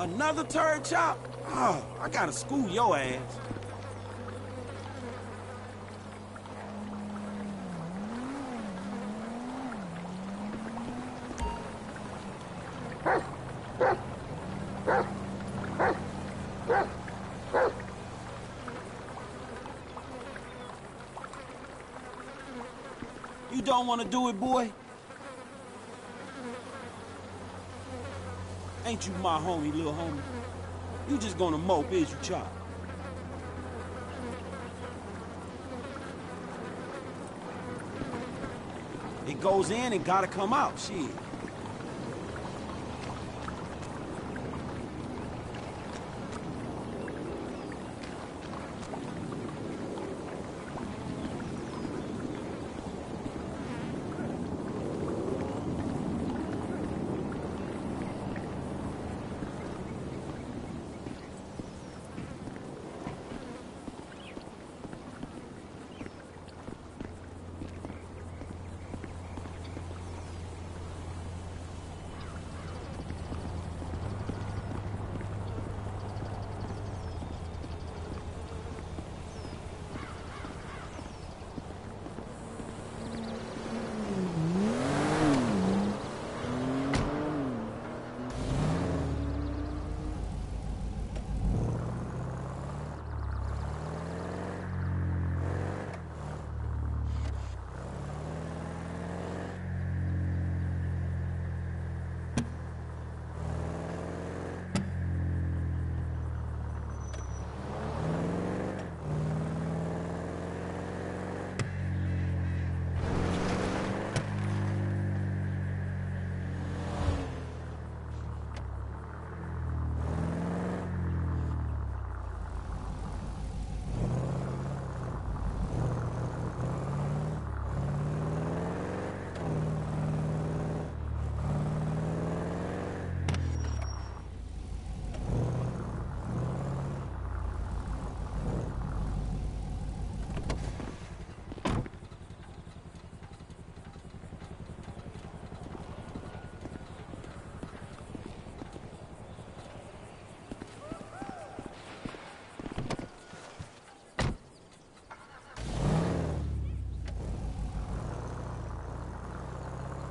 Another turd chop? Oh, I gotta school your ass. You don't want to do it, boy? Ain't you my homie, little homie? You just gonna mope, is you, Chop? It goes in and gotta come out, shit.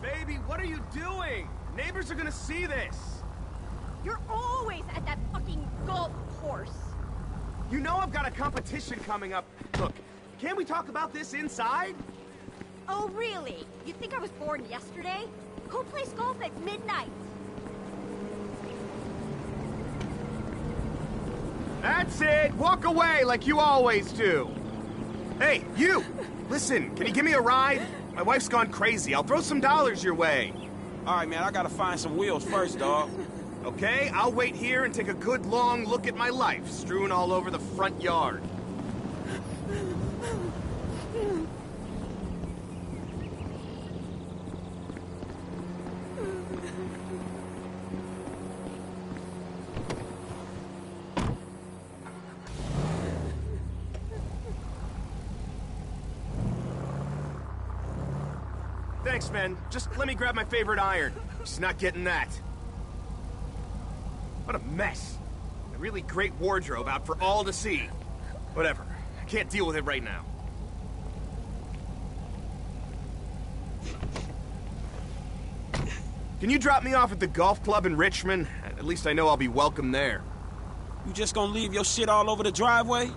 Baby, what are you doing? Neighbors are gonna see this. You're always at that fucking golf course. You know I've got a competition coming up. Look, can't we talk about this inside? Oh, really? You think I was born yesterday? Who plays golf at midnight? That's it! Walk away like you always do! Hey, you! Listen, can you give me a ride? My wife's gone crazy. I'll throw some dollars your way. All right, man, I gotta find some wheels first, dog. Okay, I'll wait here and take a good long look at my life, strewn all over the front yard. Thanks, man. Just let me grab my favorite iron. She's not getting that. What a mess. A really great wardrobe out for all to see. Whatever. I can't deal with it right now. Can you drop me off at the golf club in Richmond? At least I know I'll be welcome there. You just gonna leave your shit all over the driveway?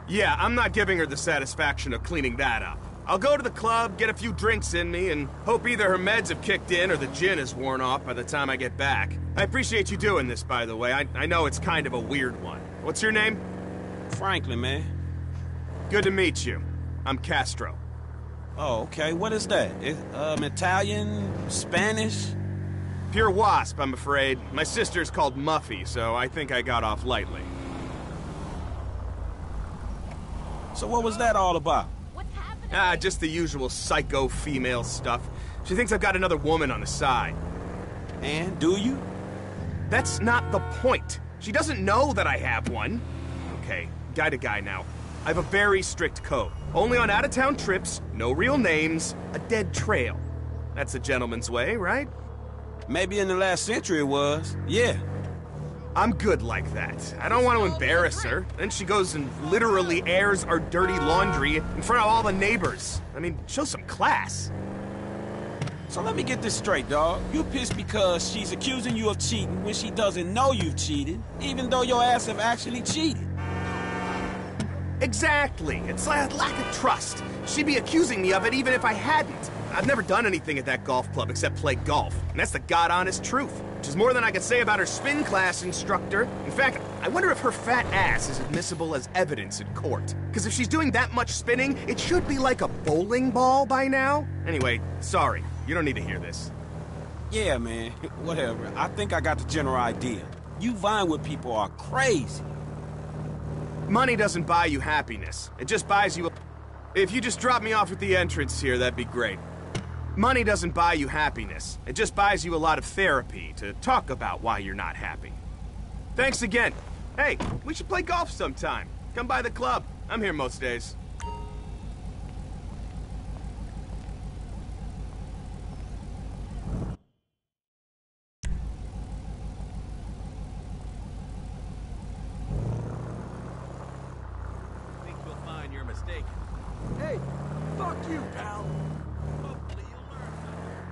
Yeah, I'm not giving her the satisfaction of cleaning that up. I'll go to the club, get a few drinks in me, and hope either her meds have kicked in or the gin is worn off by the time I get back. I appreciate you doing this, by the way. I know it's kind of a weird one. What's your name? Franklin, man. Good to meet you. I'm Castro. Oh, okay. What is that? Italian? Spanish? Pure wasp, I'm afraid. My sister's called Muffy, so I think I got off lightly. So what was that all about? Ah, just the usual psycho female stuff. She thinks I've got another woman on the side. And do you? That's not the point. She doesn't know that I have one. Okay, guy to guy now. I have a very strict code. Only on out-of-town trips, no real names, a dead trail. That's a gentleman's way, right? Maybe in the last century it was, yeah. I'm good like that. I don't want to embarrass her. Then she goes and literally airs our dirty laundry in front of all the neighbors. I mean, show some class. So let me get this straight, dawg. You pissed because she's accusing you of cheating when she doesn't know you've cheated, even though your ass have actually cheated. Exactly. It's a lack of trust. She'd be accusing me of it even if I hadn't. I've never done anything at that golf club except play golf, and that's the god-honest truth, which is more than I could say about her spin class instructor. In fact, I wonder if her fat ass is admissible as evidence in court. Because if she's doing that much spinning, it should be like a bowling ball by now. Anyway, sorry. You don't need to hear this. Yeah, man. Whatever. I think I got the general idea. You vying with people are crazy. Money doesn't buy you happiness. It just buys you a... If you just drop me off at the entrance here, that'd be great. Money doesn't buy you happiness. It just buys you a lot of therapy to talk about why you're not happy. Thanks again. Hey, we should play golf sometime. Come by the club. I'm here most days. Think you'll find you're mistaken. Hey, fuck you, pal. Hopefully you'll learn something.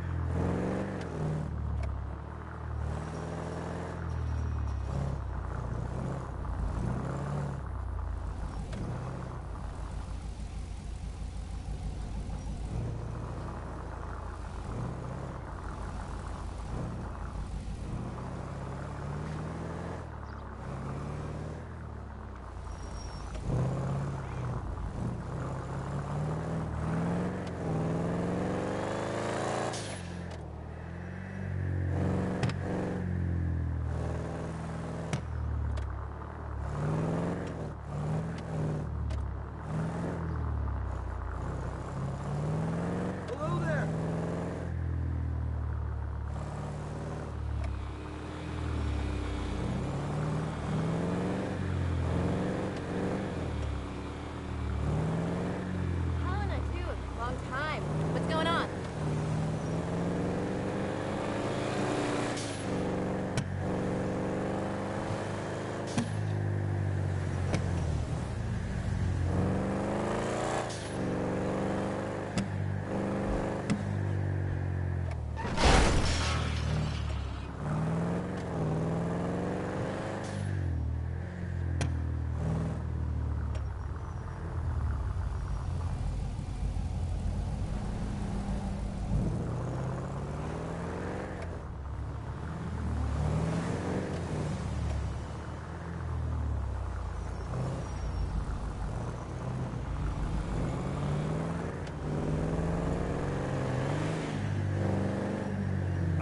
Hello there. Helena, too. Long time. What's going on?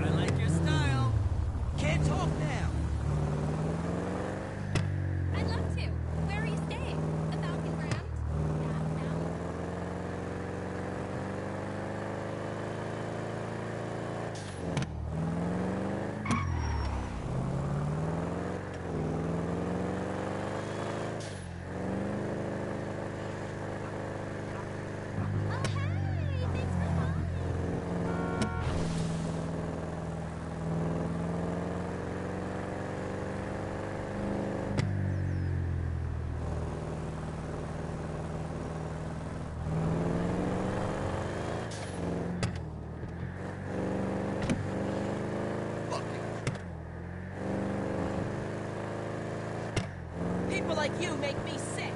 I like your style. Can't talk now. I'd love to. Where are you staying? The Falcon Grand? Yeah, no. Oh, hey! Thanks for calling. People like you make me sick.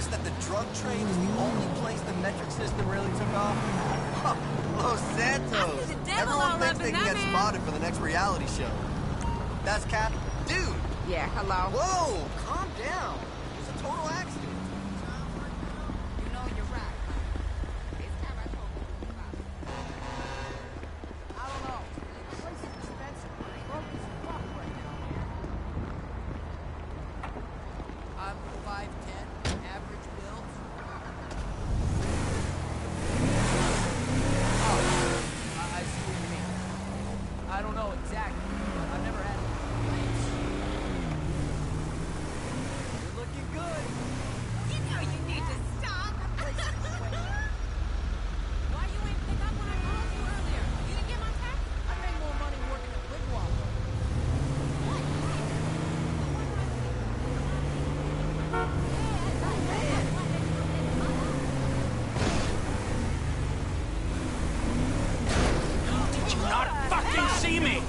notice that the drug trade is the only place the metric system really took off? Los Santos! the devil Everyone all thinks up they in can that get man. spotted for the next reality show. That's Cap. Dude! Yeah, hello? Whoa! Calm down. It's a total accident. You know you're right. It's time I told you about it. I don't know. This place is expensive. Broke as fuck right now, man. I'm 5'10", average build. Oh, I see what you mean. I don't know exactly, but I've never had complaints. You're looking good. You know you need to stop. Why you ain't pick up when I called you earlier? You didn't get my text? I make more money working at Wigwam. Did you not fucking see me?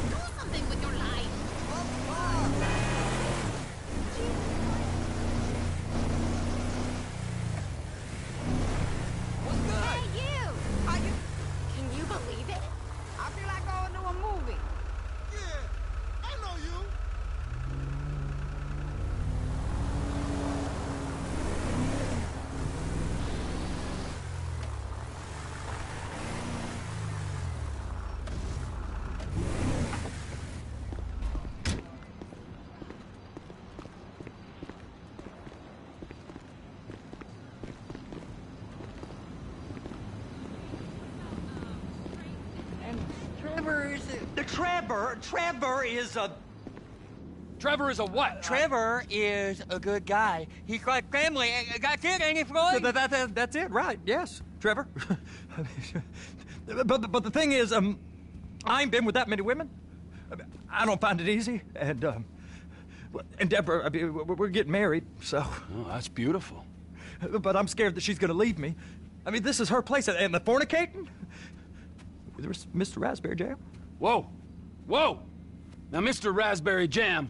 Do something with your life. Hey, you! How you... Can you believe it? I feel like going to a movie. Yeah, I know you. And Trevor is... Trevor is a... Trevor is a what? Trevor is a good guy. He's like family. Got it, ain't he, Floyd? That's it, right? Yes, Trevor. but the thing is, I ain't been with that many women. I don't find it easy, and Deborah, I mean, we're getting married, so. Oh, that's beautiful. But I'm scared that she's gonna leave me. I mean, this is her place, and the fornicating. There's Mr. Raspberry Jam. Whoa. Whoa. Now, Mr. Raspberry Jam,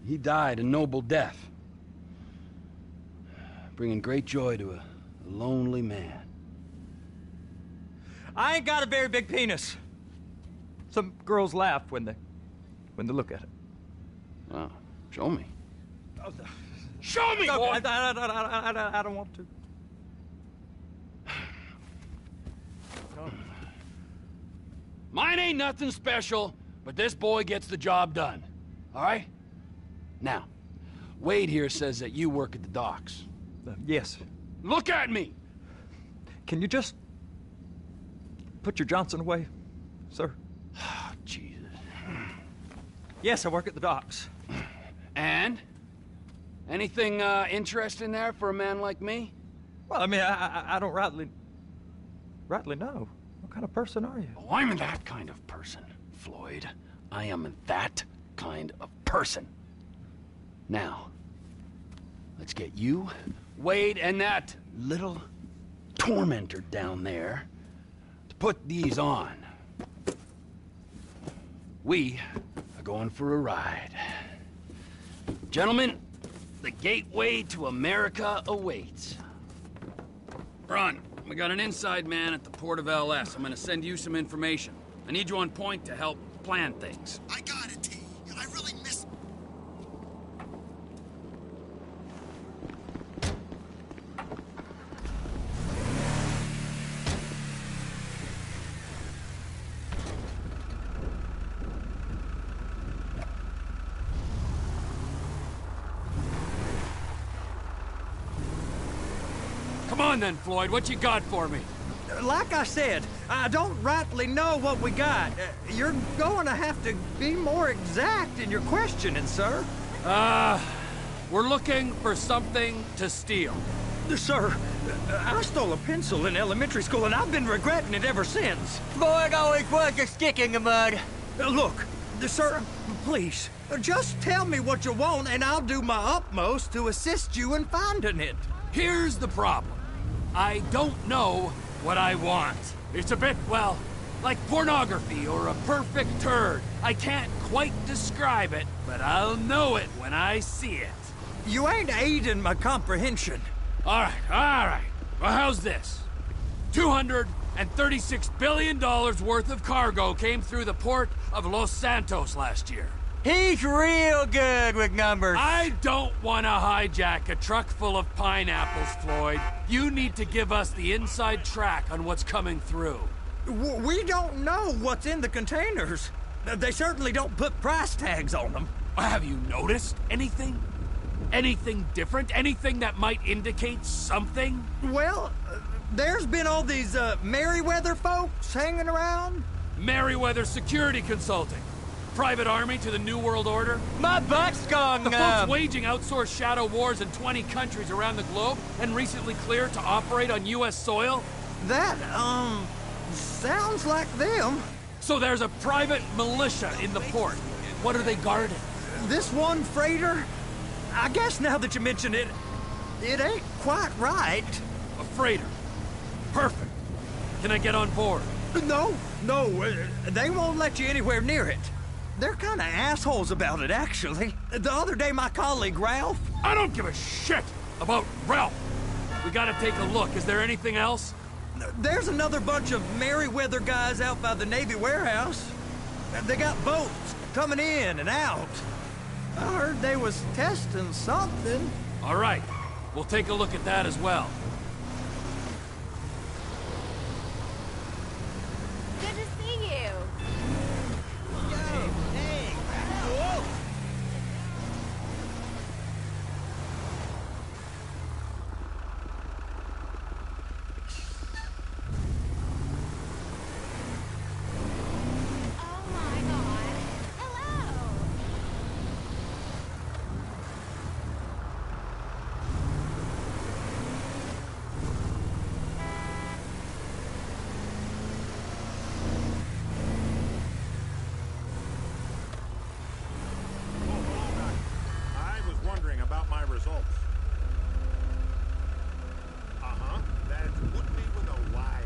he died a noble death, bringing great joy to a lonely man. I ain't got a very big penis. Some girls laugh when they look at it. Oh, show me. Oh, Show me, no, boy! I don't want to. Mine ain't nothing special, but this boy gets the job done. All right? Now, Wade here says that you work at the docks. Yes. Look at me! Can you just put your Johnson away, sir? Oh, Jesus. Yes, I work at the docks. And? Anything interesting there for a man like me? Well, I mean, I don't rightly know. What kind of person are you? Oh, I'm that kind of person, Floyd. I am that kind of person. Now, let's get you, Wade, and that little tormentor down there to put these on. We are going for a ride. Gentlemen, the gateway to America awaits. Run. We got an inside man at the port of LS. I'm gonna send you some information. I need you on point to help plan things. I got it, T. I really miss... Come on then, Floyd, what you got for me? Like I said, I don't rightly know what we got. You're going to have to be more exact in your questioning, sir. We're looking for something to steal. Sir, I stole a pencil in elementary school, and I've been regretting it ever since. Floyd always was a stick in the mud. Look, sir, please, just tell me what you want, and I'll do my utmost to assist you in finding it. Here's the problem. I don't know what I want. It's a bit, well, like pornography or a perfect turd. I can't quite describe it, but I'll know it when I see it. You ain't aiding my comprehension. All right. Well, how's this? $236 billion worth of cargo came through the port of Los Santos last year. He's real good with numbers. I don't want to hijack a truck full of pineapples, Floyd. You need to give us the inside track on what's coming through. We don't know what's in the containers. They certainly don't put price tags on them. Have you noticed anything? Anything different? Anything that might indicate something? Well, there's been all these Merryweather folks hanging around. Merryweather Security Consulting. Private army to the New World Order. My butt's gone The folks waging outsourced shadow wars in 20 countries around the globe and recently cleared to operate on U.S. soil? That, sounds like them. So there's a private militia in the port. What are they guarding? This one freighter? I guess now that you mention it, it ain't quite right. A freighter. Perfect. Can I get on board? No, they won't let you anywhere near it. They're kind of assholes about it, actually. The other day, my colleague, Ralph... I don't give a shit about Ralph. We gotta take a look. Is there anything else? There's another bunch of Merryweather guys out by the Navy warehouse. They got boats coming in and out. I heard they was testing something. All right. We'll take a look at that as well. Good to see you. Oh my God. Hello. I was wondering about my results. That would be with a Y.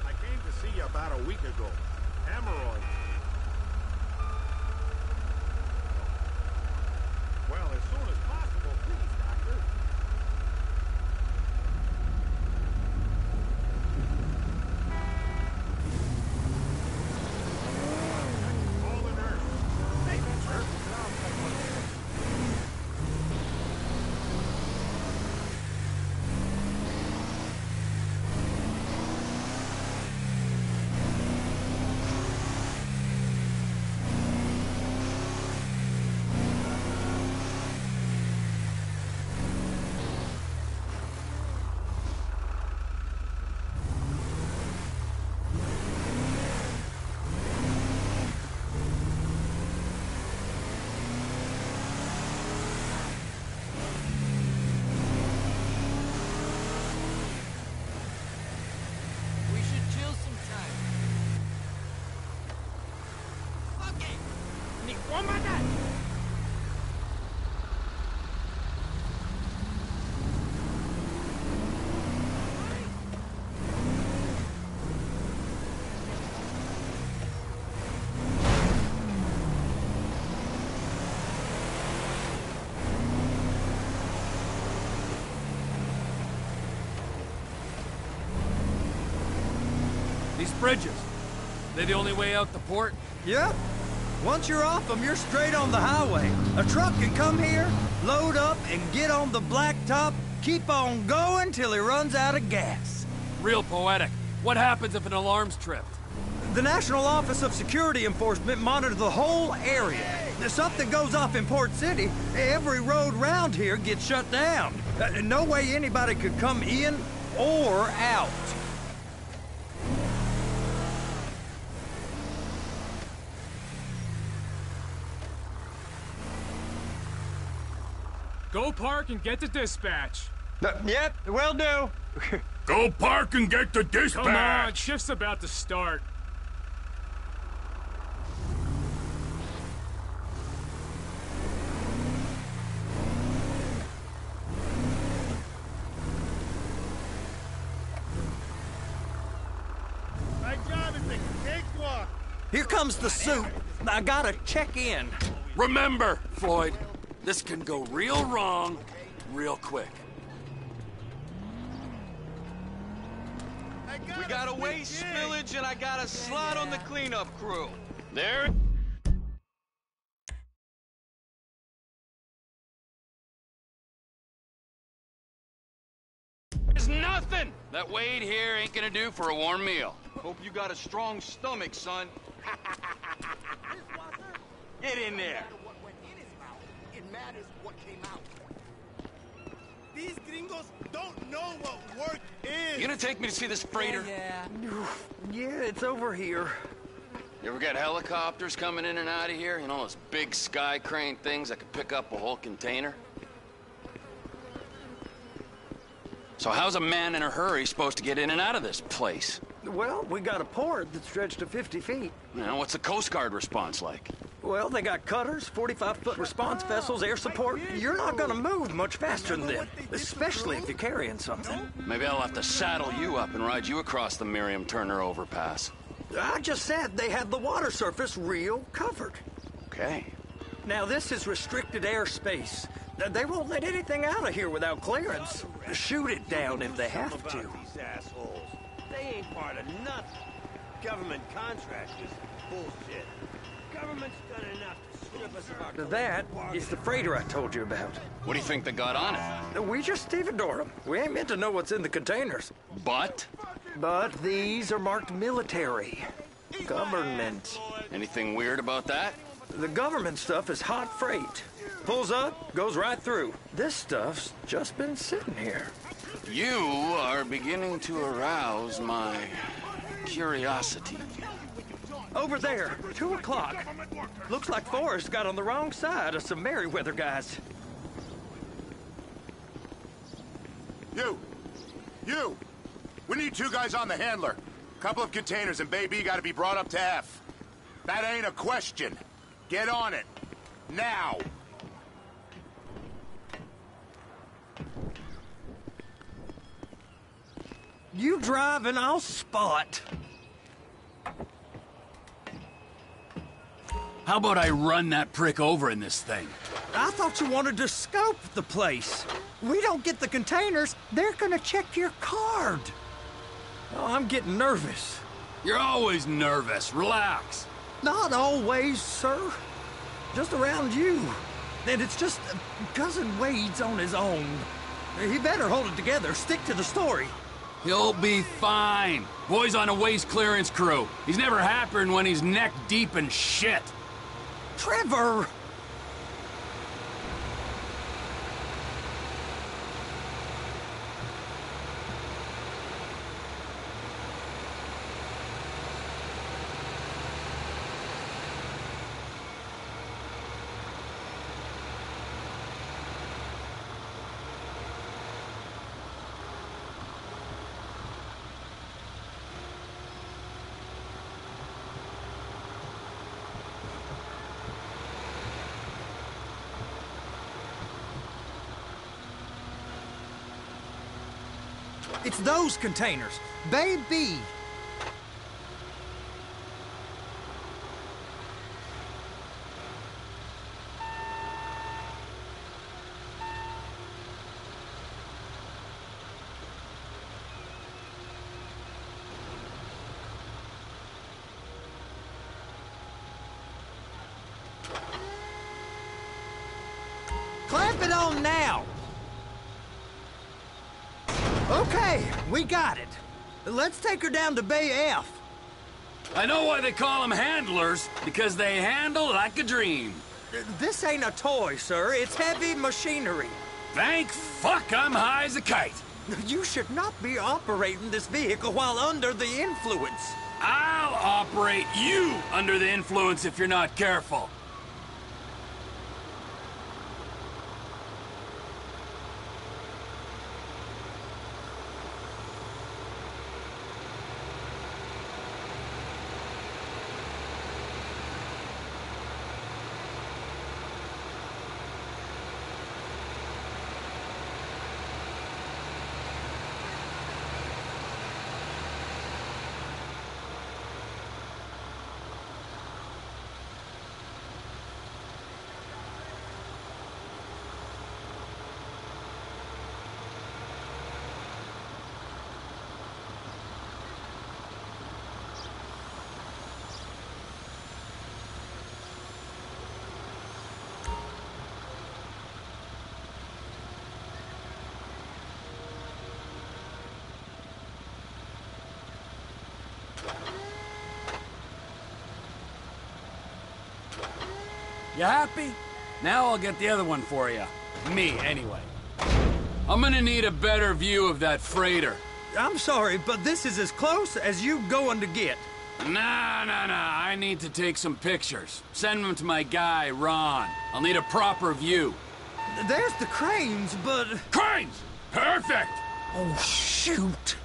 I came to see you about a week ago. Hemorrhoids. Well, as soon as possible, please, doctor. Call the nurse. We should chill sometime. Okay. Ni woman. These bridges. They the only way out the port? Yep. Once you're off them, you're straight on the highway. A truck can come here, load up, and get on the blacktop, keep on going till he runs out of gas. Real poetic. What happens if an alarm's tripped? The National Office of Security Enforcement monitors the whole area. If something goes off in Port City, every road round here gets shut down. No way anybody could come in or out. Go park and get the dispatch. Yep, will do. Go park and get the dispatch! Come on, shift's about to start. My job is a cakewalk! Here comes the suit. I gotta check in. Remember, Floyd, this can go real wrong real quick. We got a waste spillage and I got a slot on the cleanup crew. There. There's nothing that Wade here ain't gonna do for a warm meal. Hope you got a strong stomach, son. Get in there. What went in his mouth, it matters what came out. These gringos don't know what work is! You gonna take me to see this freighter? Yeah, it's over here. You ever got helicopters coming in and out of here? You know, those big sky crane things that could pick up a whole container? So how's a man in a hurry supposed to get in and out of this place? Well, we got a port that stretched to 50 feet. You know, what's the Coast Guard response like? Well, they got cutters, 45-foot response vessels, air support. You're not gonna move much faster than them, especially if you're carrying something. Maybe I'll have to saddle you up and ride you across the Miriam Turner overpass. I just said they had the water surface real covered. Okay. Now, this is restricted airspace. They won't let anything out of here without clearance. Shoot it down if they have to. These assholes. They ain't part of nothing. Government contractors, bullshit. Government's done enough to strip us of our... That is the freighter I told you about. What do you think they got on it? We just stevedore them. We ain't meant to know what's in the containers. But? But these are marked military. Government. Anything weird about that? The government stuff is hot freight. Pulls up, goes right through. This stuff's just been sitting here. You are beginning to arouse my curiosity. Over there, 2 o'clock. Looks like Forrest got on the wrong side of some Merryweather guys. You! We need 2 guys on the handler. Couple of containers and Baby gotta be brought up to F. That ain't a question. Get on it. Now! You drive and I'll spot. How about I run that prick over in this thing? I thought you wanted to scope the place. We don't get the containers, they're gonna check your card. Oh, I'm getting nervous. You're always nervous. Relax. Not always, sir. Just around you. And it's just Cousin Wade's on his own. He better hold it together, stick to the story. He'll be fine. Boy's on a waste clearance crew. He's never happier than when he's neck deep in shit. Trevor! It's those containers. Baby! Clamp it on now! Okay, we got it. Let's take her down to Bay F. I know why they call them handlers, because they handle like a dream. This ain't a toy, sir. It's heavy machinery. Thank fuck I'm high as a kite. You should not be operating this vehicle while under the influence. I'll operate you under the influence if you're not careful. You happy? Now I'll get the other one for you. Me, anyway. I'm gonna need a better view of that freighter. I'm sorry, but this is as close as you going to get. Nah. I need to take some pictures. Send them to my guy, Ron. I'll need a proper view. There's the cranes, but... Cranes! Perfect! Oh, shoot.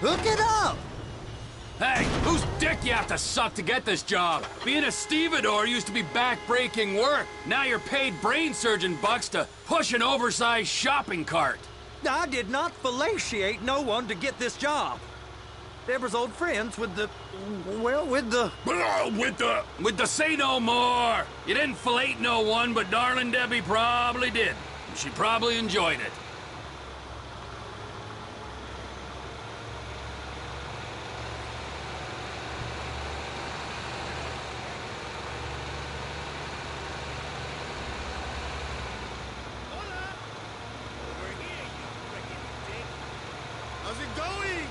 Hook it up! Hey, whose dick you have to suck to get this job? Being a stevedore used to be back-breaking work. Now you're paid brain surgeon bucks to push an oversized shopping cart. I did not fellatiate no one to get this job. Deborah's old friends with the... well, with the... With the say no more! You didn't fillet no one, but darling Debbie probably did. She probably enjoyed it. How's it going?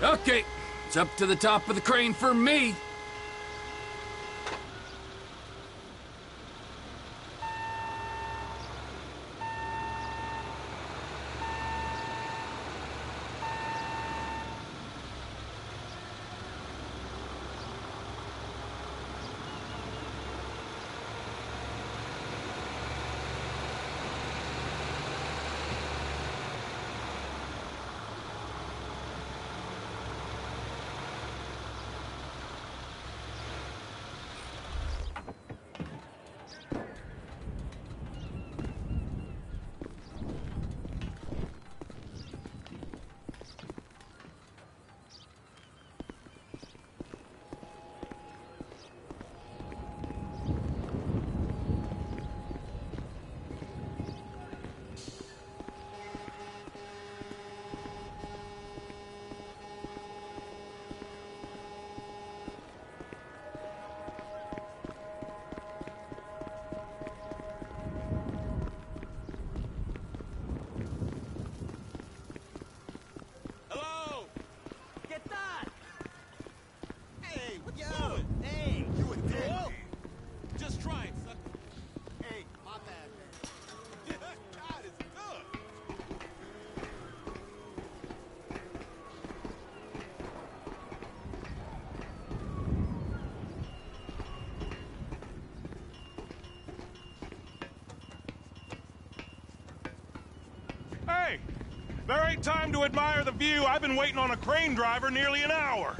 Okay, it's up to the top of the crane for me. There ain't time to admire the view. I've been waiting on a crane driver nearly an hour.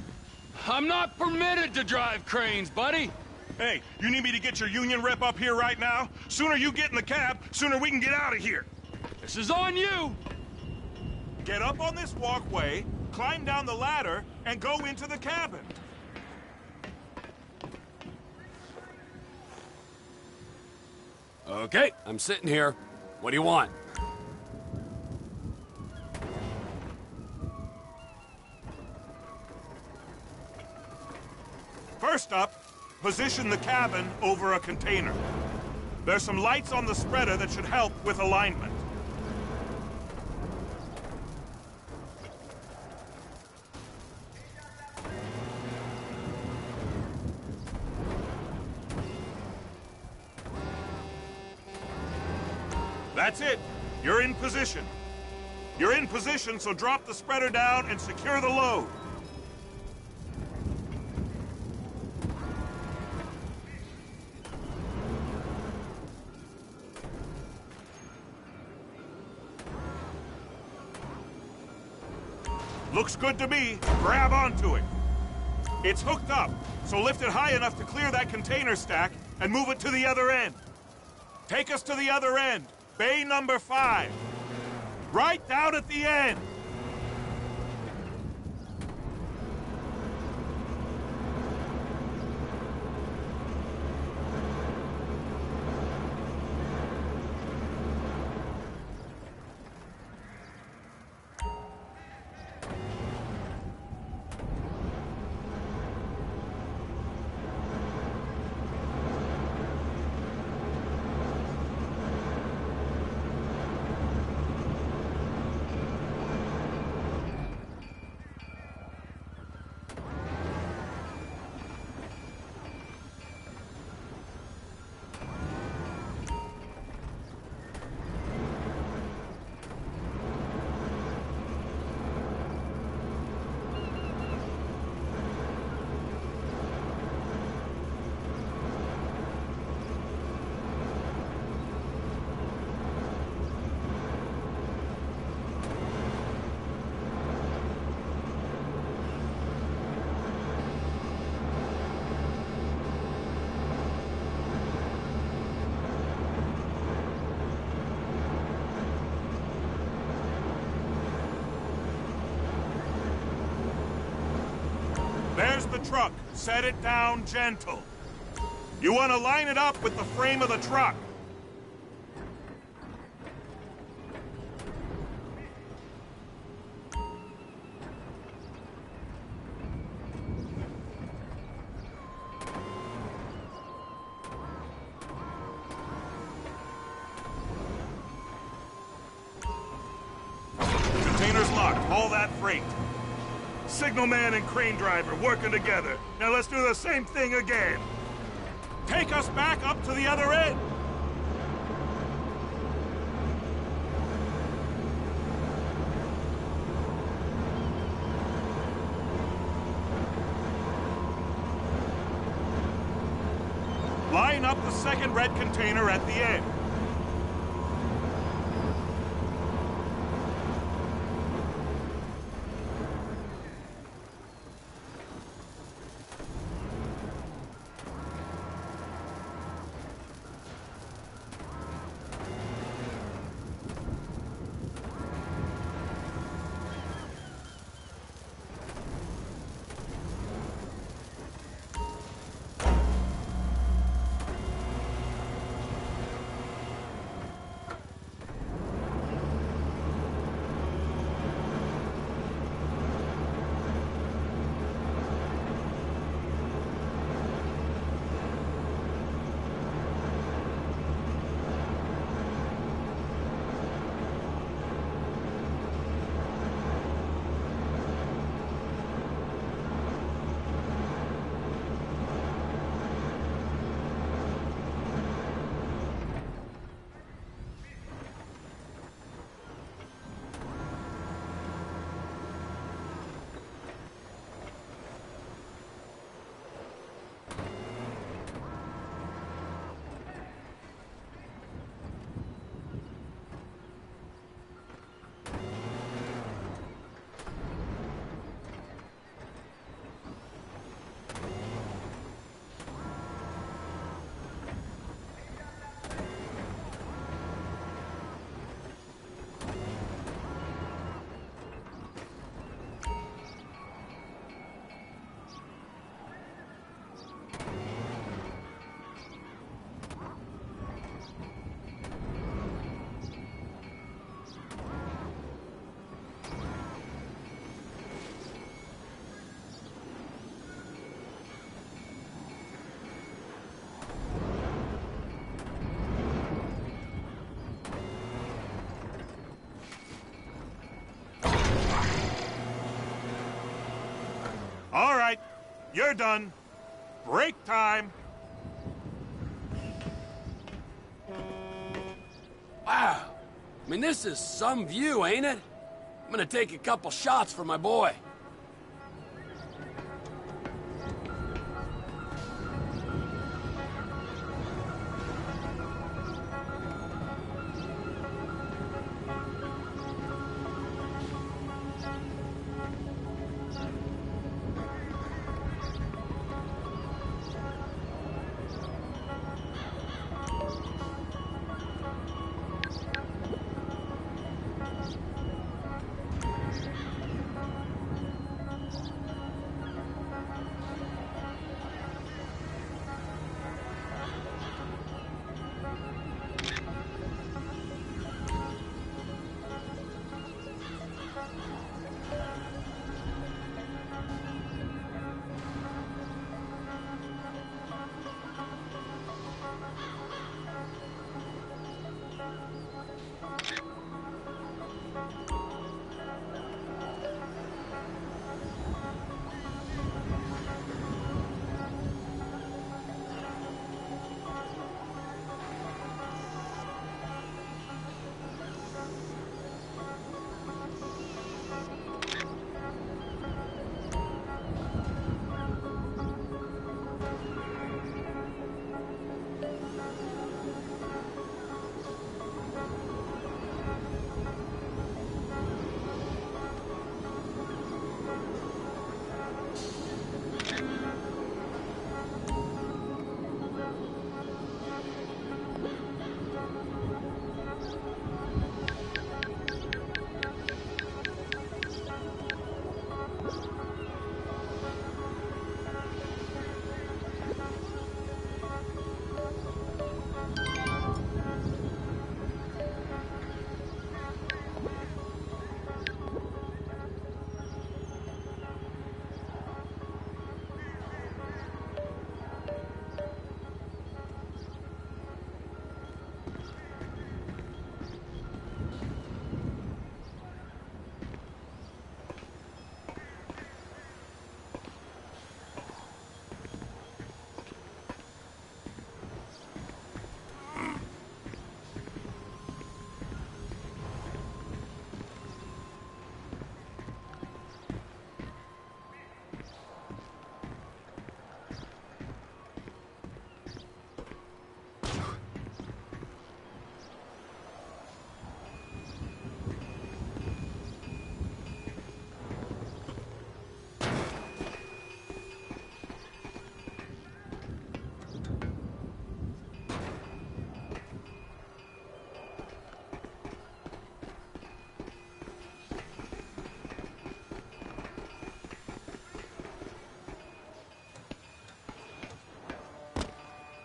I'm not permitted to drive cranes, buddy. Hey, you need me to get your union rep up here right now? Sooner you get in the cab, sooner we can get out of here. This is on you. Get up on this walkway, climb down the ladder, and go into the cabin. Okay, I'm sitting here. What do you want? First up, position the cabin over a container. There's some lights on the spreader that should help with alignment. That's it. You're in position. You're in position, so drop the spreader down and secure the load. Looks good to me. Grab onto it. It's hooked up, so lift it high enough to clear that container stack and move it to the other end. Take us to the other end. Bay number 5. Right down at the end. There's the truck. Set it down gentle. You want to line it up with the frame of the truck. Container's locked. Haul that freight. Signalman and crane driver working together. Now let's do the same thing again. Take us back up to the other end. Line up the second red container at the end. All right, you're done. Break time. Wow. I mean, this is some view, ain't it? I'm gonna take a couple shots for my boy.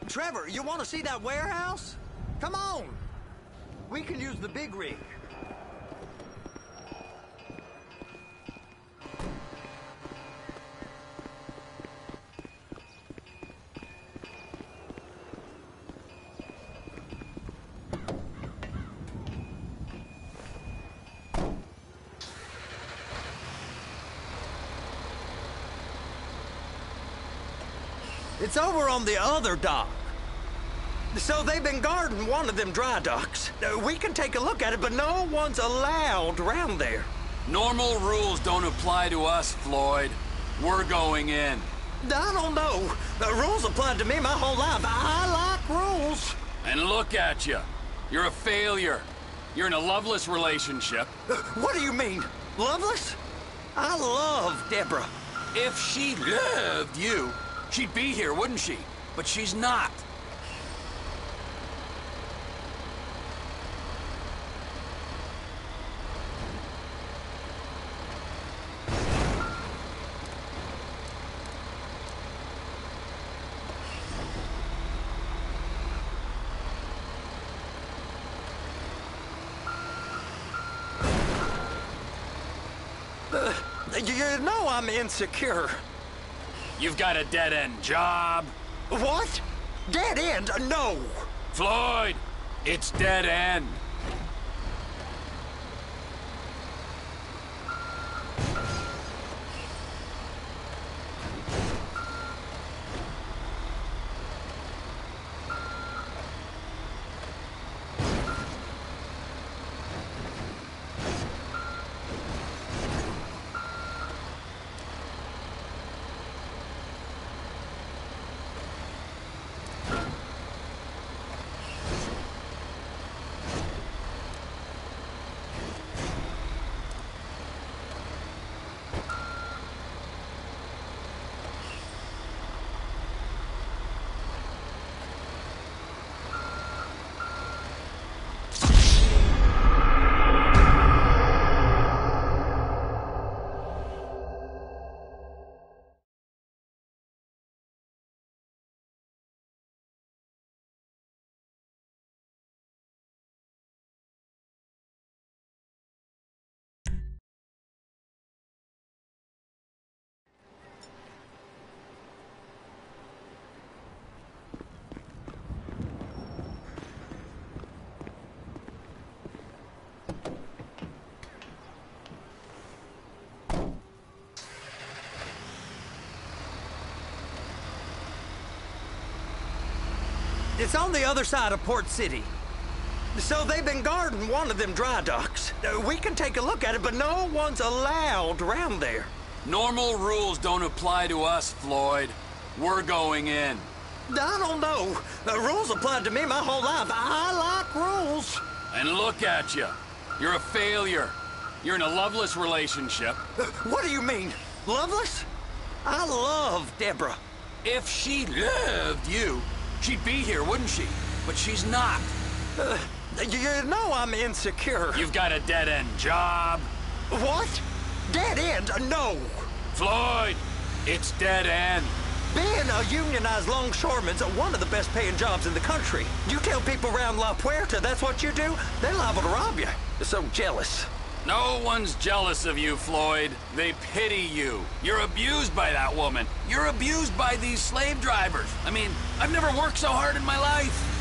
Trevor, you want to see that warehouse? Come on. We can use the big rig. It's over on the other dock. So they've been guarding one of them dry docks. We can take a look at it, but no one's allowed around there. Normal rules don't apply to us, Floyd. We're going in. I don't know. The rules applied to me my whole life. I like rules. And look at you. You're a failure. You're in a loveless relationship. What do you mean? Loveless? I love Deborah. If she loved you, she'd be here, wouldn't she? But she's not. You know I'm insecure. You've got a dead-end job. What? Dead end? No. Floyd, it's dead end. It's on the other side of Port City. So they've been guarding one of them dry docks. We can take a look at it, but no one's allowed around there. Normal rules don't apply to us, Floyd. We're going in. I don't know. The rules applied to me my whole life. I like rules. And look at you. You're a failure. You're in a loveless relationship. What do you mean? Loveless? I love Deborah. If she loved you, she'd be here, wouldn't she? But she's not. You know I'm insecure. You've got a dead-end job. What? Dead end? No. Floyd, it's dead end. Being a unionized longshoreman's one of the best paying jobs in the country. You tell people around La Puerta that's what you do, they're liable to rob you. They're so jealous. No one's jealous of you, Floyd. They pity you. You're abused by that woman. You're abused by these slave drivers. I mean, I've never worked so hard in my life.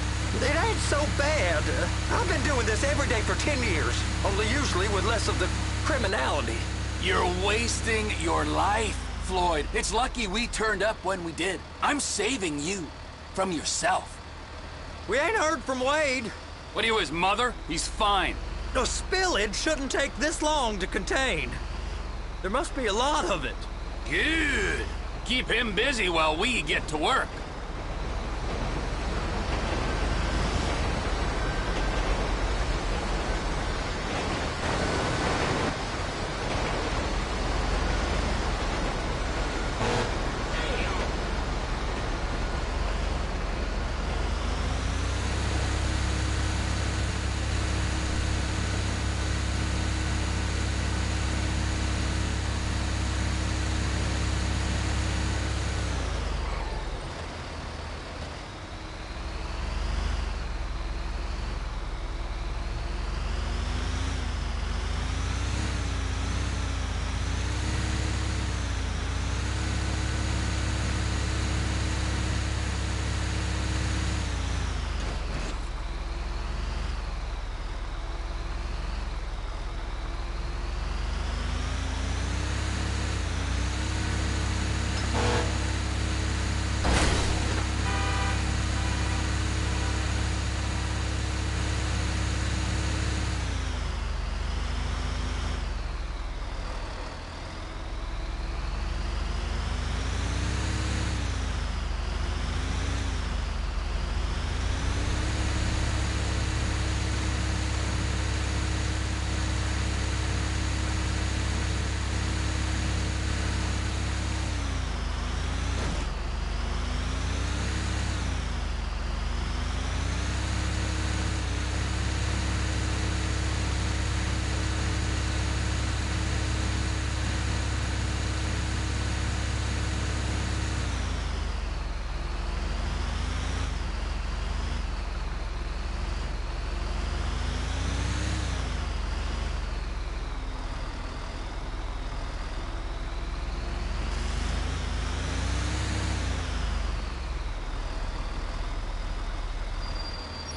It ain't so bad. I've been doing this every day for 10 years, only usually with less of the criminality. You're wasting your life, Floyd. It's lucky we turned up when we did. I'm saving you from yourself. We ain't heard from Wade. What are you, his mother? He's fine. No, spillage shouldn't take this long to contain. There must be a lot of it. Good. Keep him busy while we get to work.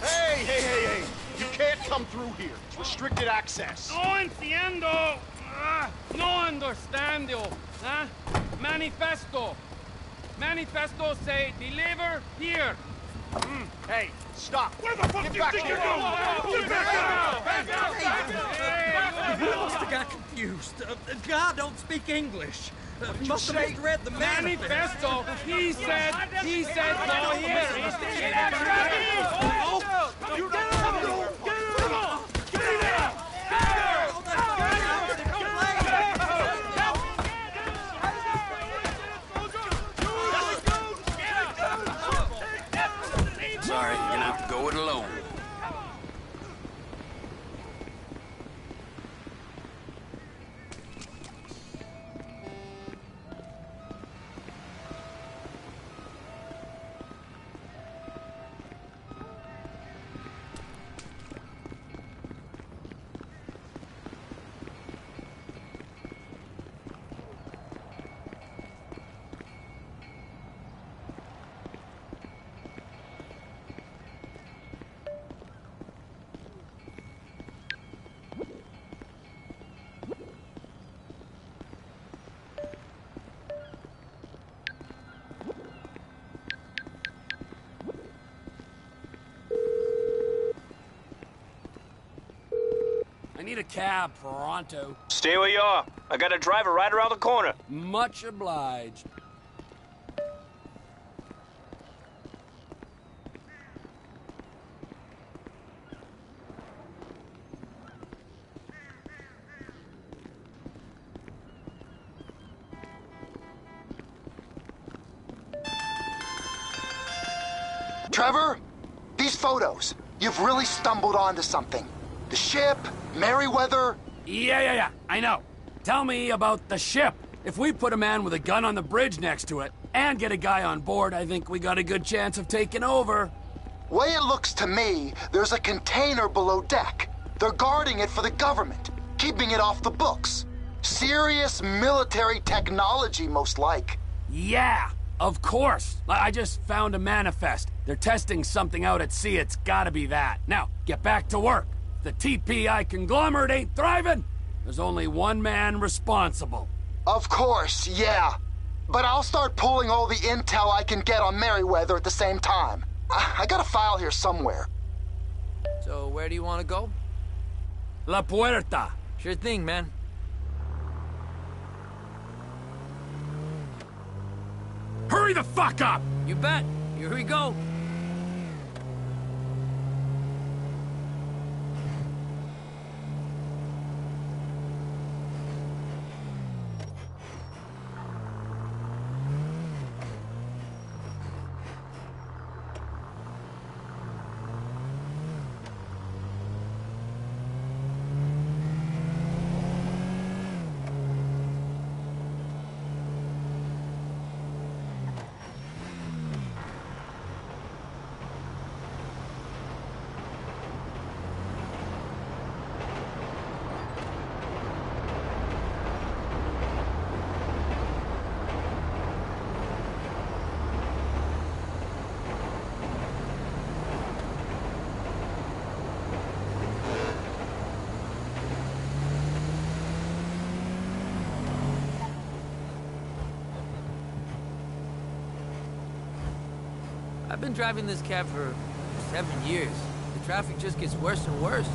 Hey! You can't come through here. It's restricted access. No entiendo. No understando. Manifesto. Manifesto say deliver here. Hey, stop. Where the fuck do you think you're going? I must have got confused. God don't speak English. Must have misread the manifesto. He said go here. Sorry, you're gonna have to go it alone. a cab, pronto. Stay where you are. I got a driver right around the corner. Much obliged. Trevor, these photos, you've really stumbled onto something. The ship, Merryweather. Yeah, I know. Tell me about the ship. If we put a man with a gun on the bridge next to it and get a guy on board, I think we got a good chance of taking over. Way it looks to me, there's a container below deck. They're guarding it for the government, keeping it off the books. Serious military technology, most like. Yeah, of course. I just found a manifest. They're testing something out at sea. It's gotta be that. Now, get back to work. If the TPI conglomerate ain't thriving, there's only one man responsible. Of course, yeah. But I'll start pulling all the intel I can get on Merryweather at the same time. I got a file here somewhere. So, where do you want to go? La Puerta. Sure thing, man. Hurry the fuck up! You bet. Here we go. I've been driving this cab for 7 years. The traffic just gets worse and worse.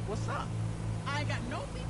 What's up? I ain't got no people.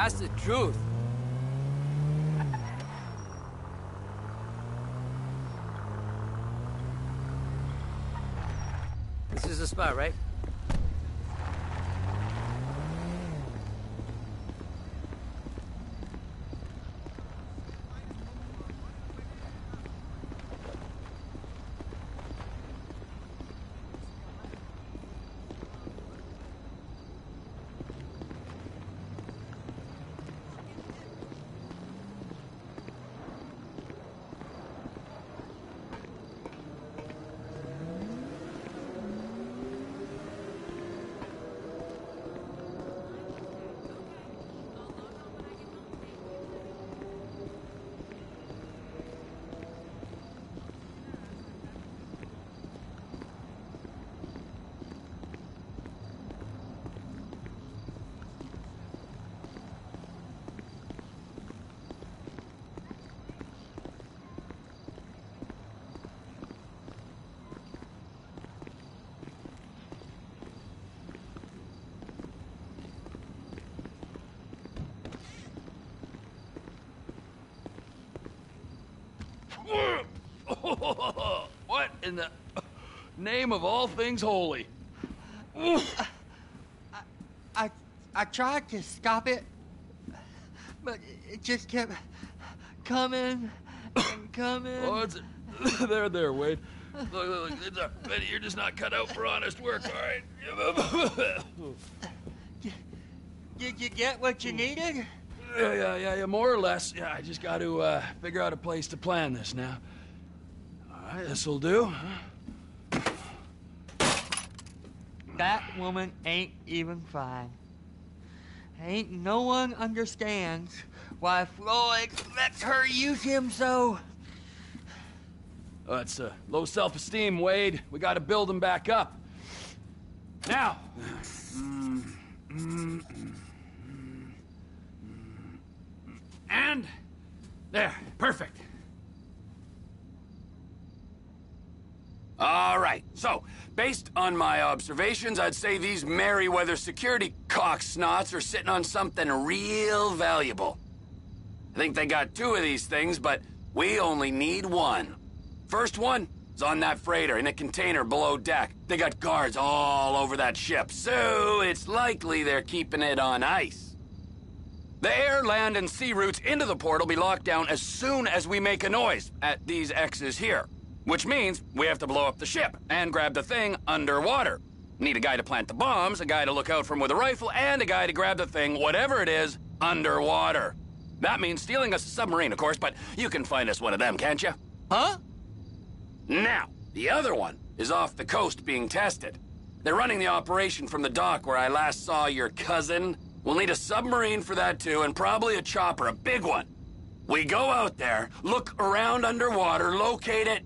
That's the truth. This is the spot, right? What in the name of all things holy? I tried to stop it, but it just kept coming and coming. Oh, there, Wade. Look, you're just not cut out for honest work, all right? Did you get what you needed? Yeah, more or less. Yeah, I just got to figure out a place to plan this now. All right, this'll do. That woman ain't even fine. Ain't no one understands why Floyd lets her use him so. Oh, it's low self-esteem, Wade. We got to build him back up. Now. And there, perfect. All right, so based on my observations, I'd say these Merryweather security cocksnots are sitting on something real valuable. I think they got 2 of these things, but we only need 1. First one is on that freighter in a container below deck. They got guards all over that ship, so it's likely they're keeping it on ice. The air, land, and sea routes into the port will be locked down as soon as we make a noise at these X's here. Which means we have to blow up the ship and grab the thing underwater. Need a guy to plant the bombs, a guy to look out for him with a rifle, and a guy to grab the thing, whatever it is, underwater. That means stealing us a submarine, of course, but you can find us one of them, can't you? Huh? Now, the other one is off the coast being tested. They're running the operation from the dock where I last saw your cousin. We'll need a submarine for that too, and probably a chopper, a big one. We go out there, look around underwater, locate it,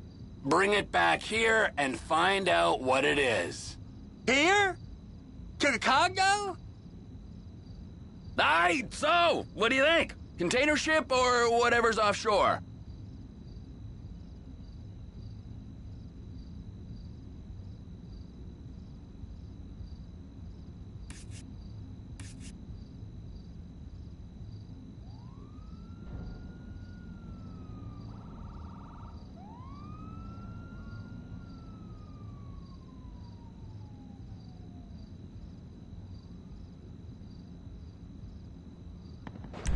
bring it back here, and find out what it is. Here? To the Congo? Aye, so, what do you think? Container ship or whatever's offshore?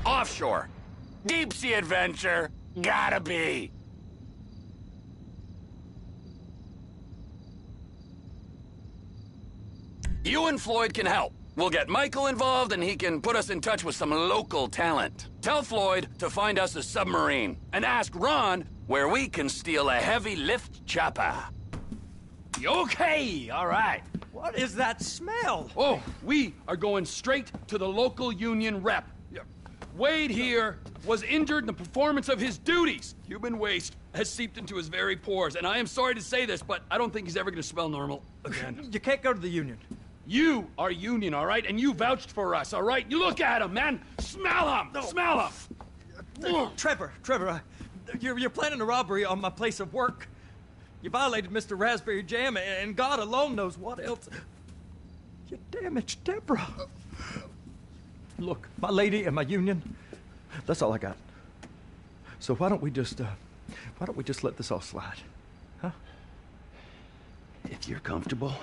Offshore. Deep sea adventure. Gotta be. You and Floyd can help. We'll get Michael involved and he can put us in touch with some local talent. Tell Floyd to find us a submarine and ask Ron where we can steal a heavy lift chopper. Okay, all right. What is that smell? Oh, we are going straight to the local union rep. Wade here was injured in the performance of his duties. Human waste has seeped into his very pores, and I am sorry to say this, but I don't think he's ever going to smell normal again. You can't go to the union. You are union, all right? And you vouched for us, all right? You look at him, man. Smell him. No. Smell him. Trevor, you're planning a robbery on my place of work. You violated Mr. Raspberry Jam, and God alone knows what else. You damaged Deborah. Look, my lady and my union, that's all I got. So why don't we just let this all slide? Huh? If you're comfortable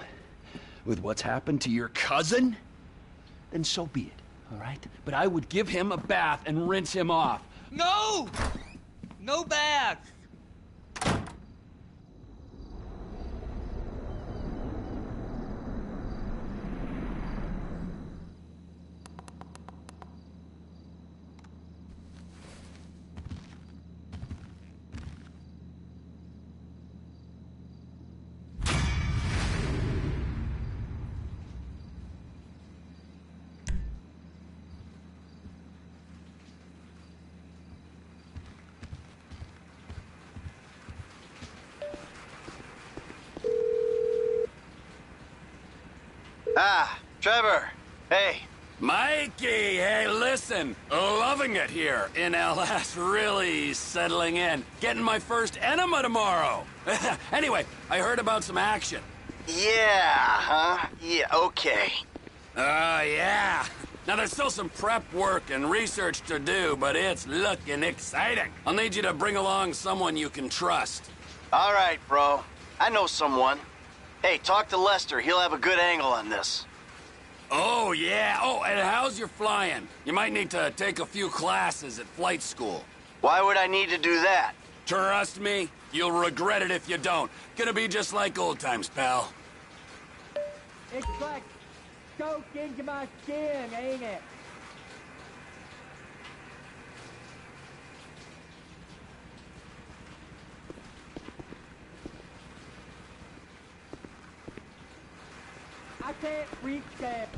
with what's happened to your cousin, then so be it, all right? But I would give him a bath and rinse him off. No! No bath! Ah, Trevor. Hey. Mikey, hey, listen. Loving it here in LS. Really settling in. Getting my first enema tomorrow. Anyway, I heard about some action. Yeah, huh? Yeah, okay. Yeah. Now, there's still some prep work and research to do, but it's looking exciting. I'll need you to bring along someone you can trust. All right, bro. I know someone. Hey, talk to Lester. He'll have a good angle on this. Oh, yeah. Oh, and how's your flying? You might need to take a few classes at flight school. Why would I need to do that? Trust me, you'll regret it if you don't. Gonna be just like old times, pal. It's like soaked into my skin, ain't it? I can't reach that.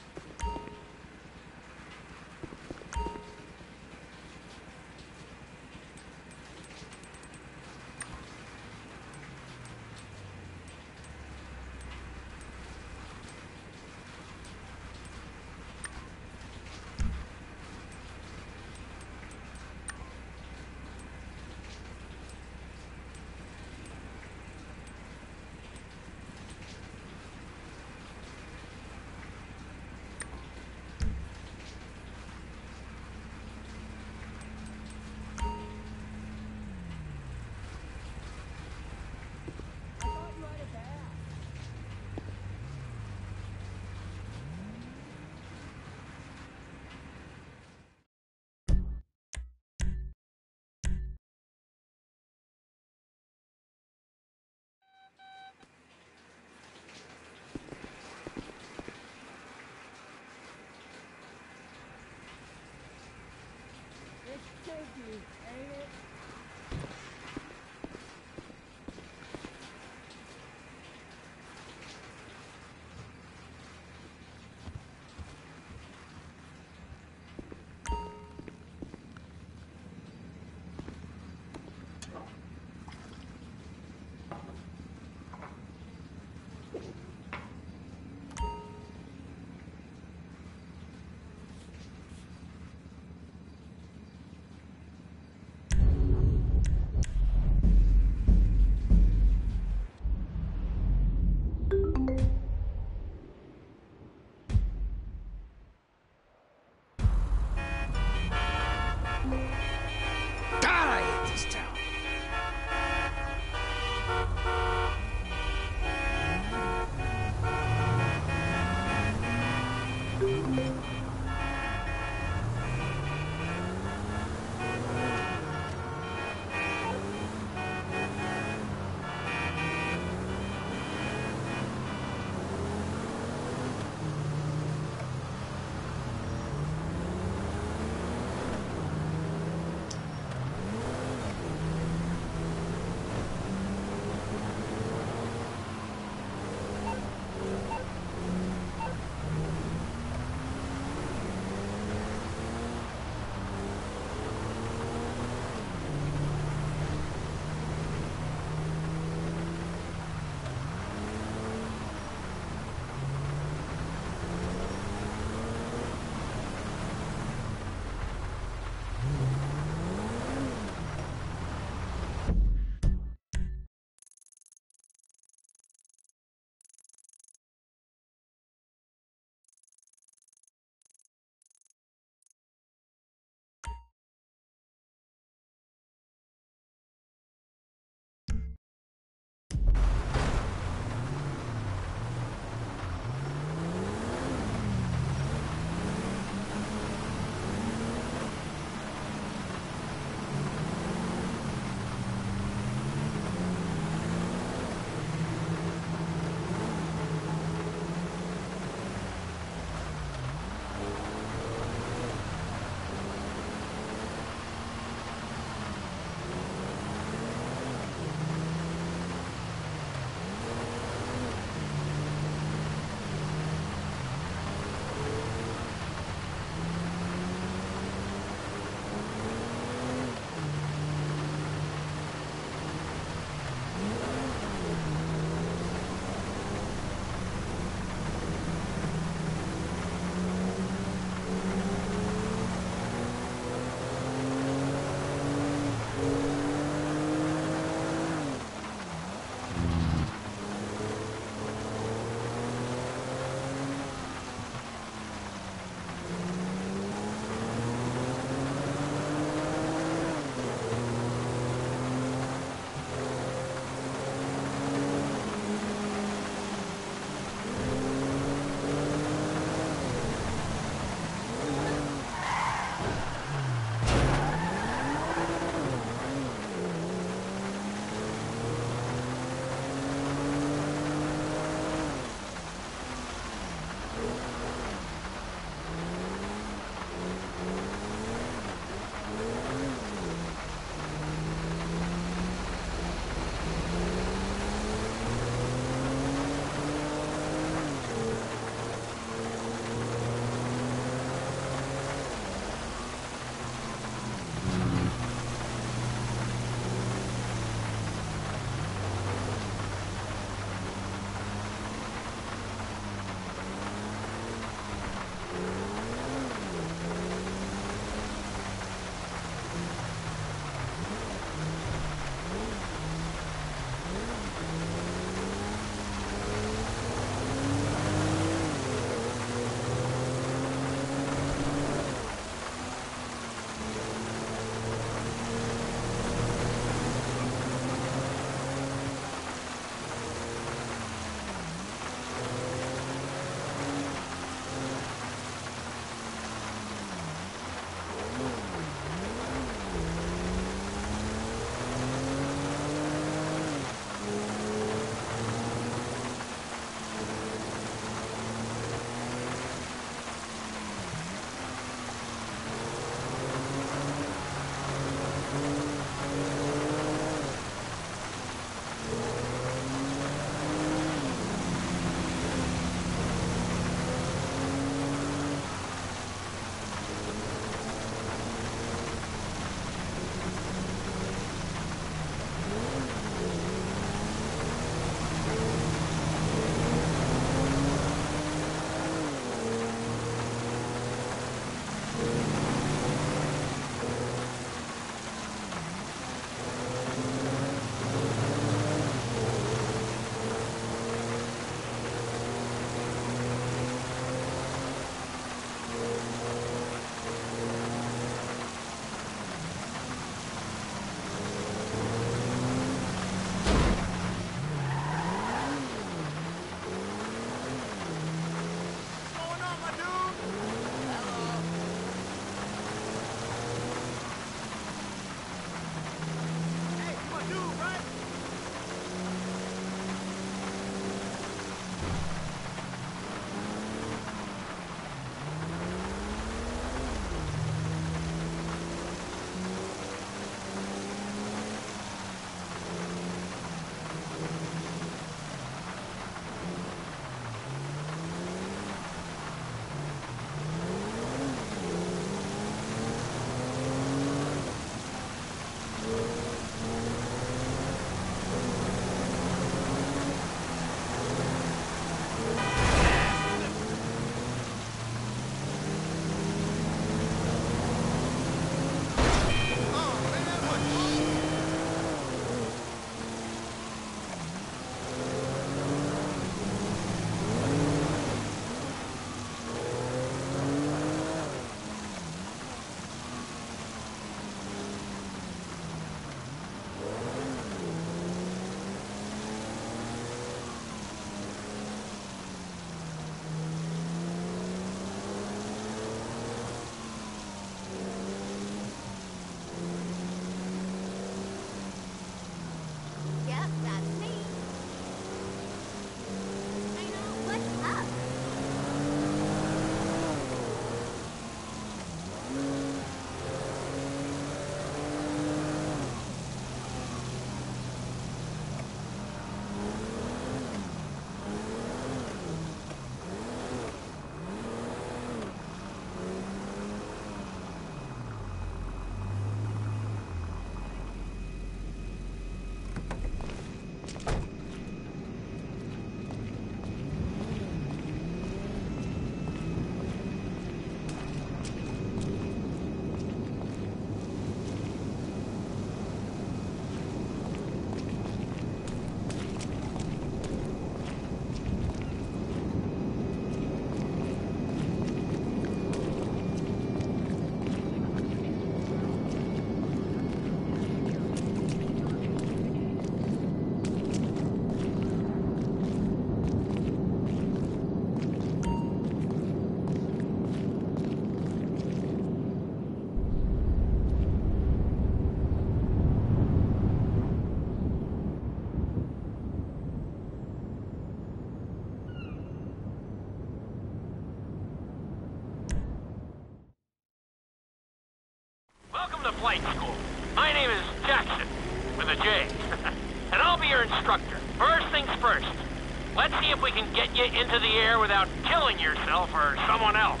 if we can get you into the air without killing yourself or someone else.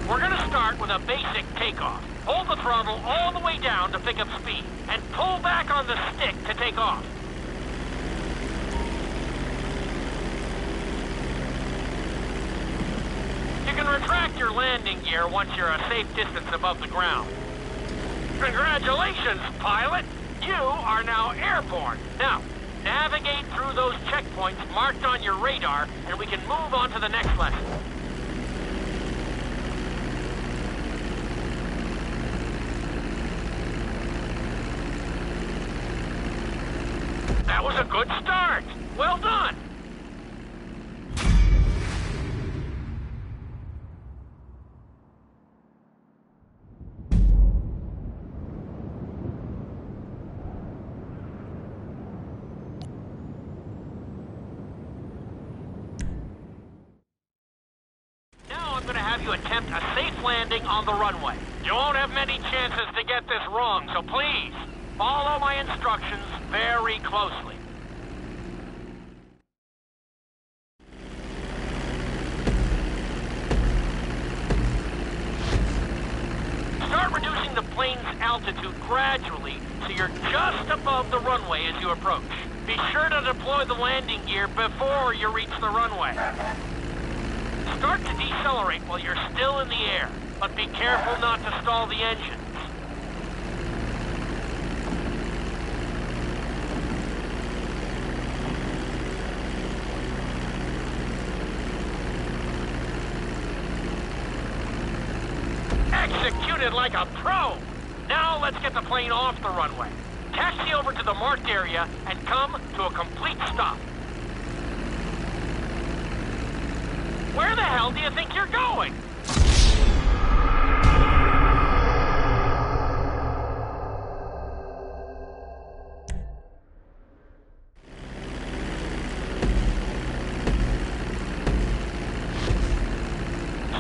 We're gonna start with a basic takeoff. Hold the throttle all the way down to pick up speed, and pull back on the stick to take off. You can retract your landing gear once you're a safe distance above the ground. Congratulations, pilot! You are now airborne. Now, navigate through those checkpoints marked on your radar, and we can move on to the next lesson. That was a good start. Well done. Now I'm going to have you attempt a safe landing on the runway. You won't have many chances to get this wrong, so please, follow my instructions very closely. Start reducing the plane's altitude gradually so you're just above the runway as you approach. Be sure to deploy the landing gear before you reach the runway. Start to decelerate while you're still in the air, but be careful not to stall the engines. Executed like a pro! Now let's get the plane off the runway. Taxi over to the marked area and come to a complete stop. Where the hell do you think you're going?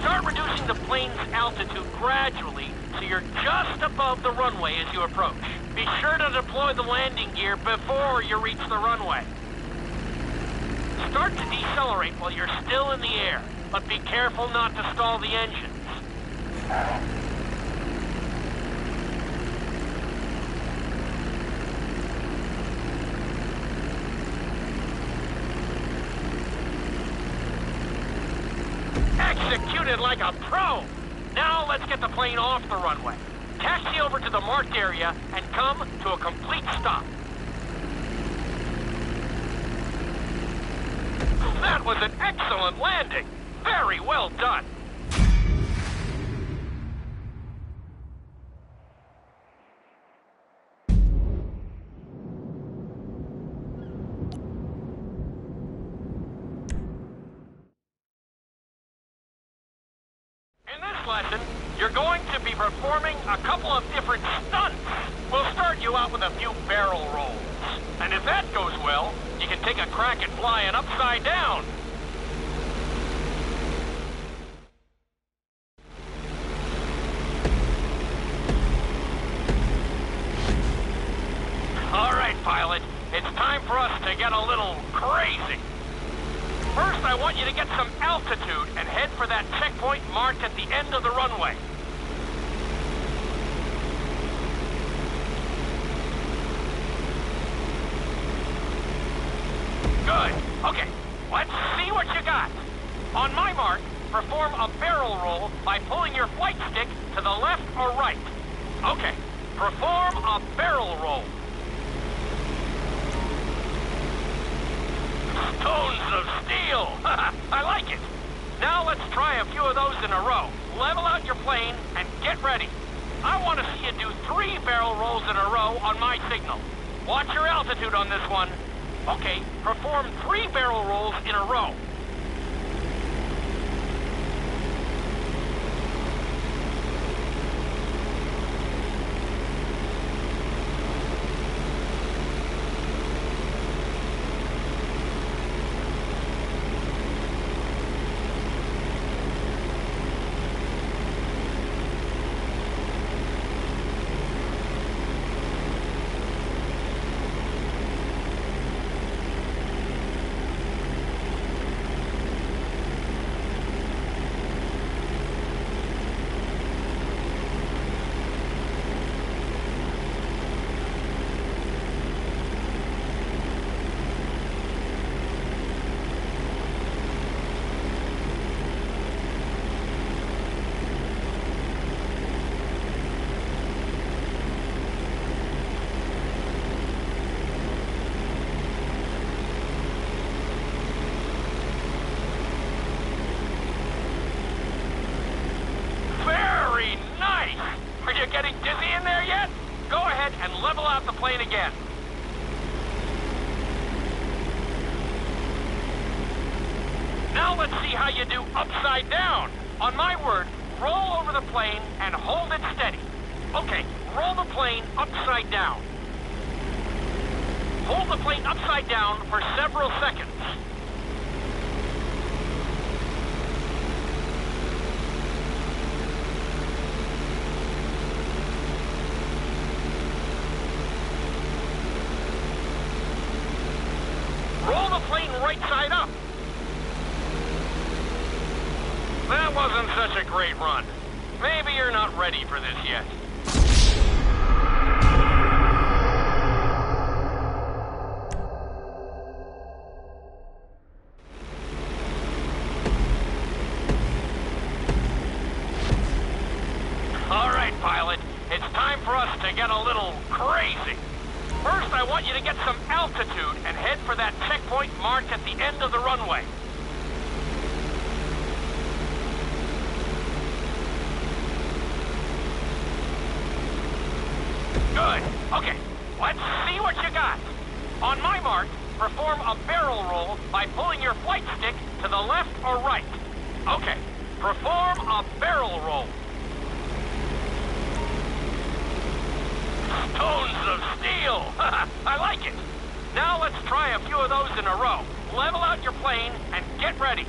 Start reducing the plane's altitude gradually so you're just above the runway as you approach. Be sure to deploy the landing gear before you reach the runway. Start to decelerate while you're still in the air, but be careful not to stall the engines. Executed like a pro! Now let's get the plane off the runway. Taxi over to the marked area and come to a complete stop. That was an excellent landing. Very well done. In this lesson, you're going to be performing a couple of different stunts. We'll start you out with a few barrel rolls. And if that goes well, you can take a crack at flying upside down. All right, pilot. It's time for us to get a little crazy. First, I want you to get some altitude and head for that checkpoint marked at the end of the runway. Good. Okay, let's see what you got. On my mark, perform a barrel roll by pulling your flight stick to the left or right. Okay, perform a barrel roll. Stones of steel! I like it. Now let's try a few of those in a row. Level out your plane and get ready. I want to see you do 3 barrel rolls in a row on my signal. Watch your altitude on this one. Okay, perform 3 barrel rolls in a row. let's see how you do upside down. On my word, roll over the plane and hold it steady. Okay, roll the plane upside down. Hold the plane upside down for several seconds. Roll the plane right side up. That wasn't such a great run. Maybe you're not ready for this yet. All right, pilot. It's time for us to get a little crazy. First, I want you to get some altitude and head for that checkpoint marked at the end of the runway. Good. Okay, let's see what you got. On my mark, perform a barrel roll by pulling your flight stick to the left or right. Okay, perform a barrel roll. Stones of steel! I like it. Now let's try a few of those in a row. Level out your plane and get ready.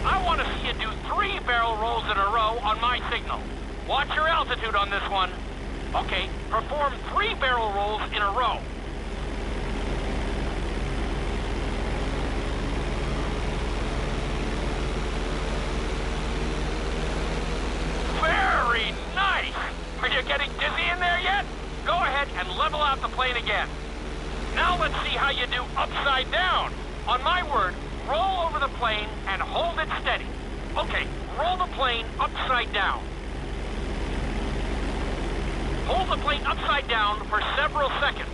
I want to see you do 3 barrel rolls in a row on my signal. Watch your altitude on this one. Okay, perform 3 barrel rolls in a row. Very nice! Are you getting dizzy in there yet? Go ahead and level out the plane again. Now let's see how you do upside down. On my word, roll over the plane and hold it steady. Okay, roll the plane upside down. Hold the plane upside down for several seconds.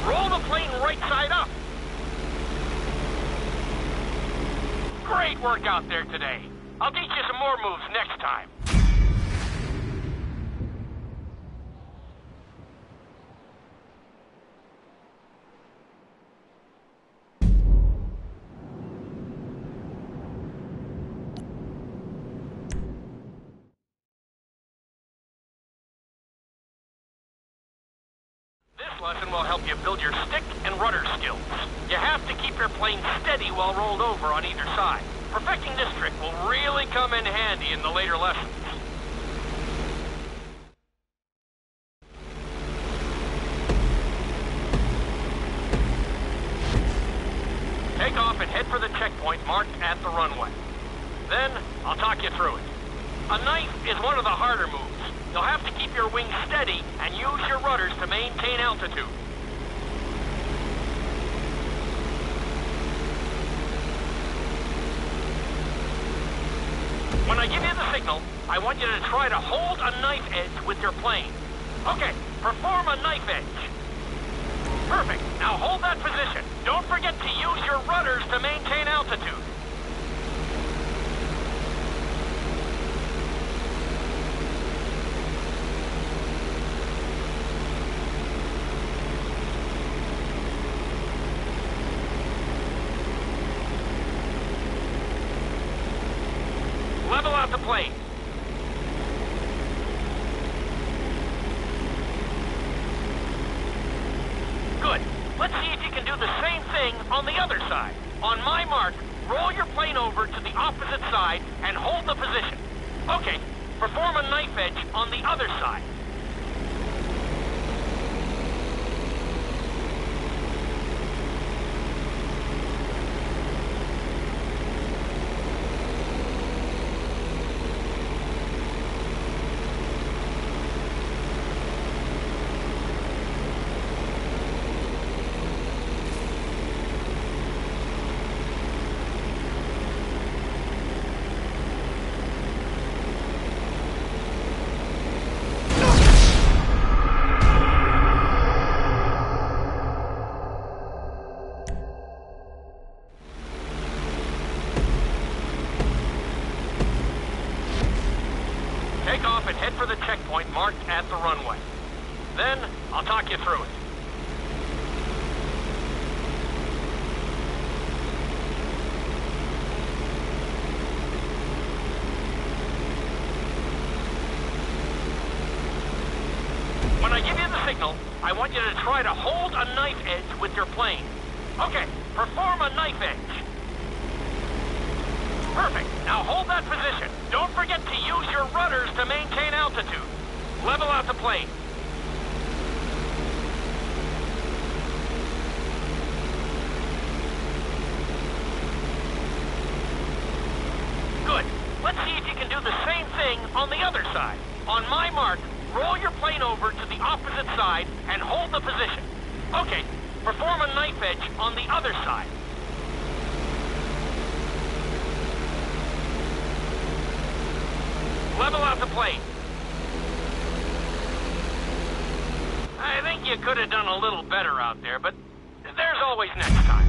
Roll the plane right side up. Great work out there today. I'll teach you some more moves next time. This lesson will help you build your stick and rudder skills. You have to keep your plane steady while rolled over on either side. Perfecting this trick will really come in handy in the later lessons. Take off and head for the checkpoint marked at the runway. Then, I'll talk you through it. A knife is one of the harder moves. You'll have to keep your wings steady and use your rudders to maintain altitude. When I give you the signal, I want you to try to hold a knife edge with your plane. Okay, perform a knife edge. Perfect. Now hold that position. Don't forget to use your rudders to maintain altitude. Level out the plane. Good. Let's see if you can do the same thing on the other side. On my mark, roll your plane over to the opposite side and hold the position. Okay, perform a knife edge on the other side. for the checkpoint marked at the runway. Then, I'll talk you through it. When I give you the signal, I want you to try to hold a knife edge with your plane. Okay, perform a knife edge. Perfect. Now hold that position. Don't forget to use your rudders to maintain altitude. Level out the plane. Good. Let's see if you can do the same thing on the other side. On my mark, roll your plane over to the opposite side and hold the position. Okay, perform a knife edge on the other side. Level out the plane. I think you could have done a little better out there, but there's always next time.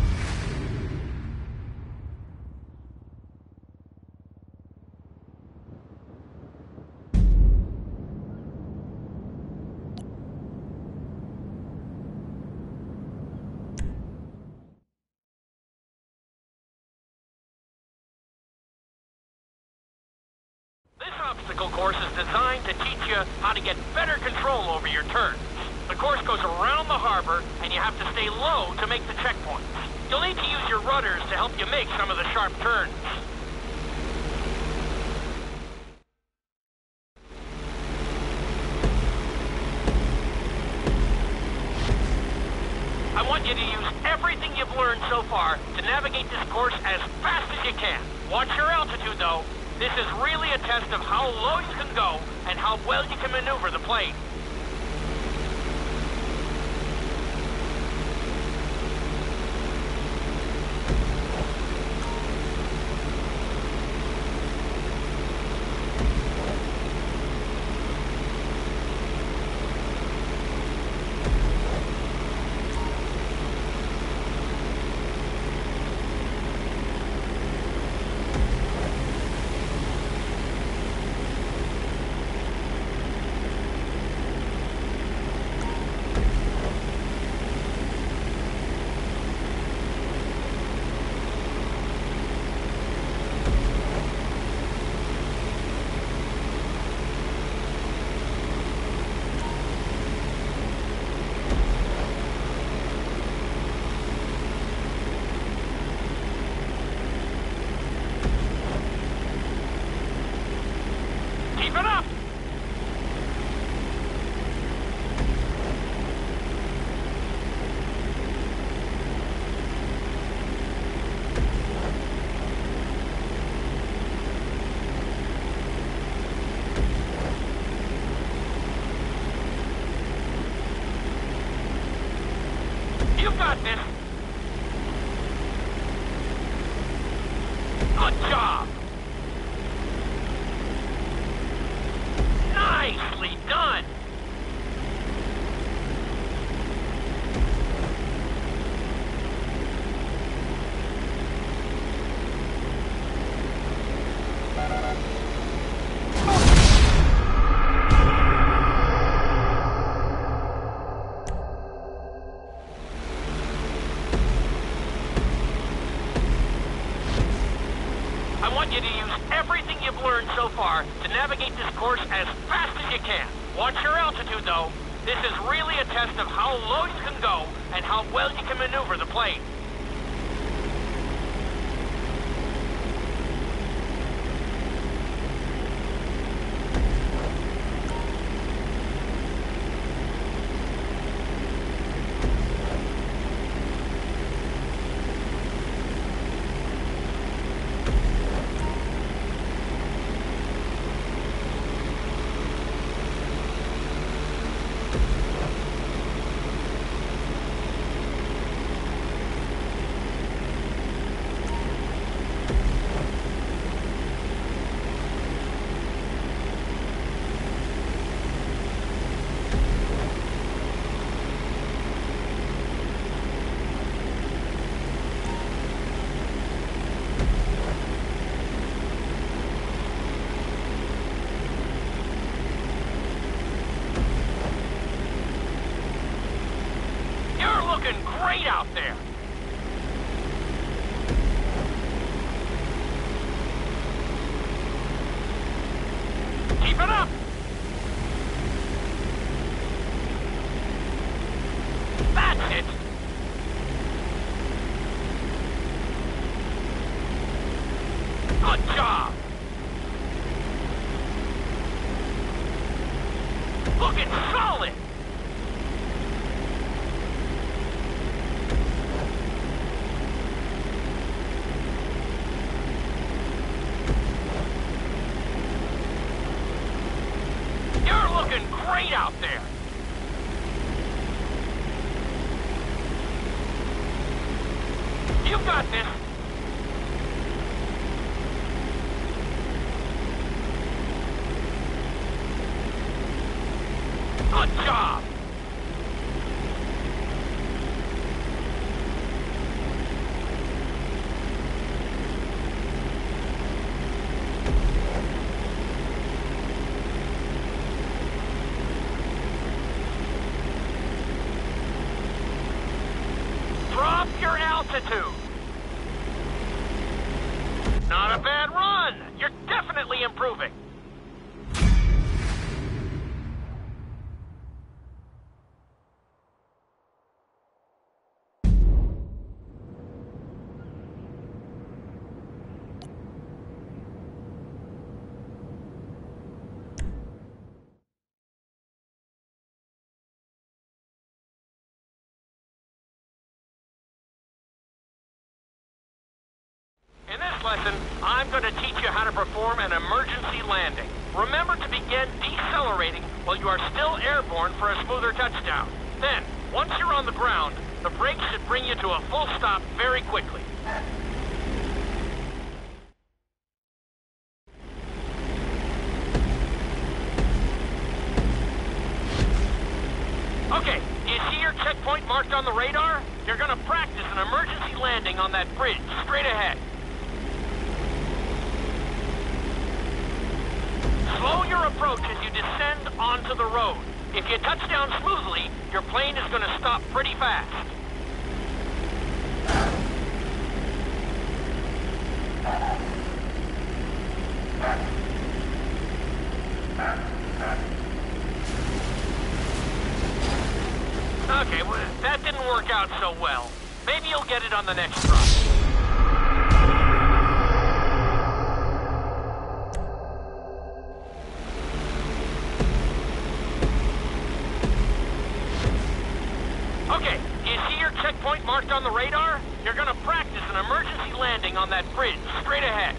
This obstacle course is designed to teach you how to get better control over your turns. The course goes around the harbor, and you have to stay low to make the checkpoints. You'll need to use your rudders to help you make some of the sharp turns. I want you to use everything you've learned so far to navigate this course as fast as you can. Watch your altitude, though. This is really a test of how low you can go and how well you can maneuver the plane. Keep it up! You got this! Good job! Nicely done! I want you to use everything you've learned so far to navigate this course as fast as you can. Watch your altitude, though. This is really a test of how low you can go and how well you can maneuver the plane. Good job! Looking solid! You're looking great out there! You've got this! Good job! Drop your altitude! Not a bad run! You're definitely improving! In this lesson, I'm going to teach you how to perform an emergency landing. Remember to begin decelerating while you are still airborne for a smoother touchdown. Then, once you're on the ground, the brakes should bring you to a full stop very quickly. Okay, do you see your checkpoint marked on the radar? You're going to practice an emergency landing on that bridge straight ahead. Slow your approach as you descend onto the road. If you touch down smoothly, your plane is going to stop pretty fast. Okay, well, that didn't work out so well. Maybe you'll get it on the next try. Okay, do you see your checkpoint marked on the radar? You're gonna practice an emergency landing on that bridge, straight ahead.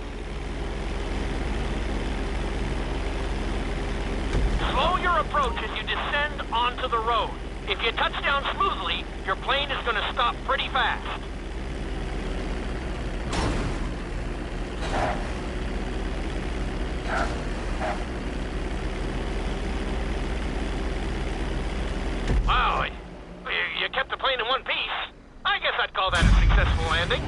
Slow your approach as you descend onto the road. If you touch down smoothly, your plane is gonna stop pretty fast. Wow, you kept the plane in one piece. I guess I'd call that a successful landing.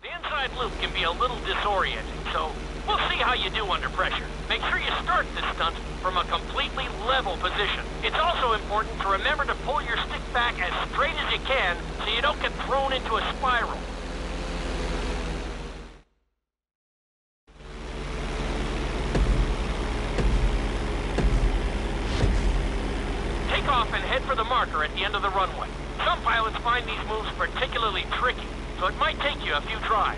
The inside loop can be a little disorienting, so we'll see how you do under pressure. Make sure you start this stunt from a completely level position. It's also important to remember to pull your stick back as straight as you can so you don't get thrown into a spiral. Take off and head for the marker at the end of the runway. Some pilots find these moves particularly tricky, so it might take you a few tries.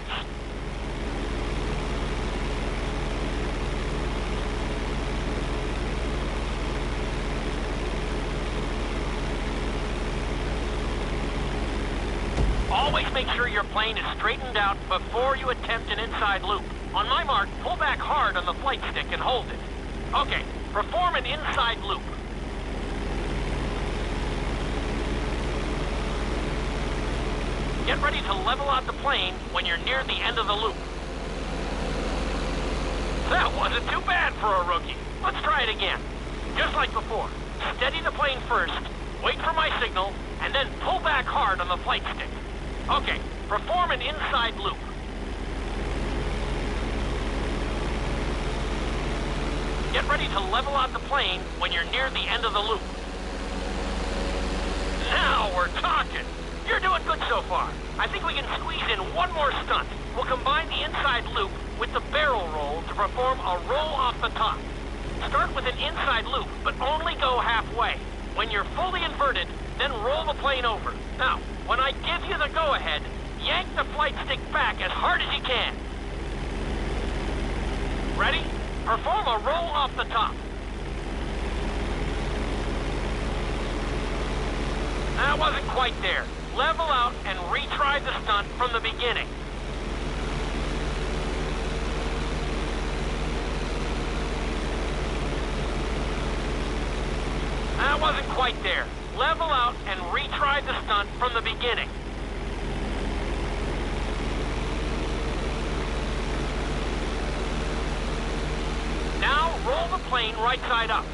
Always make sure your plane is straightened out before you attempt an inside loop. On my mark, pull back hard on the flight stick and hold it. Okay, perform an inside loop. Get ready to level out the plane when you're near the end of the loop. That wasn't too bad for a rookie. Let's try it again. Just like before. Steady the plane first, wait for my signal, and then pull back hard on the flight stick. Okay, perform an inside loop. Get ready to level out the plane when you're near the end of the loop. Now we're talking. You're doing good so so far. I think we can squeeze in one more stunt. We'll combine the inside loop with the barrel roll to perform a roll off the top. Start with an inside loop, but only go halfway. When you're fully inverted, then roll the plane over. Now, when I give you the go-ahead, yank the flight stick back as hard as you can. Ready? Perform a roll off the top. That wasn't quite there. Level out and retry the stunt from the beginning. That wasn't quite there. Level out and retry the stunt from the beginning. Now roll the plane right side up.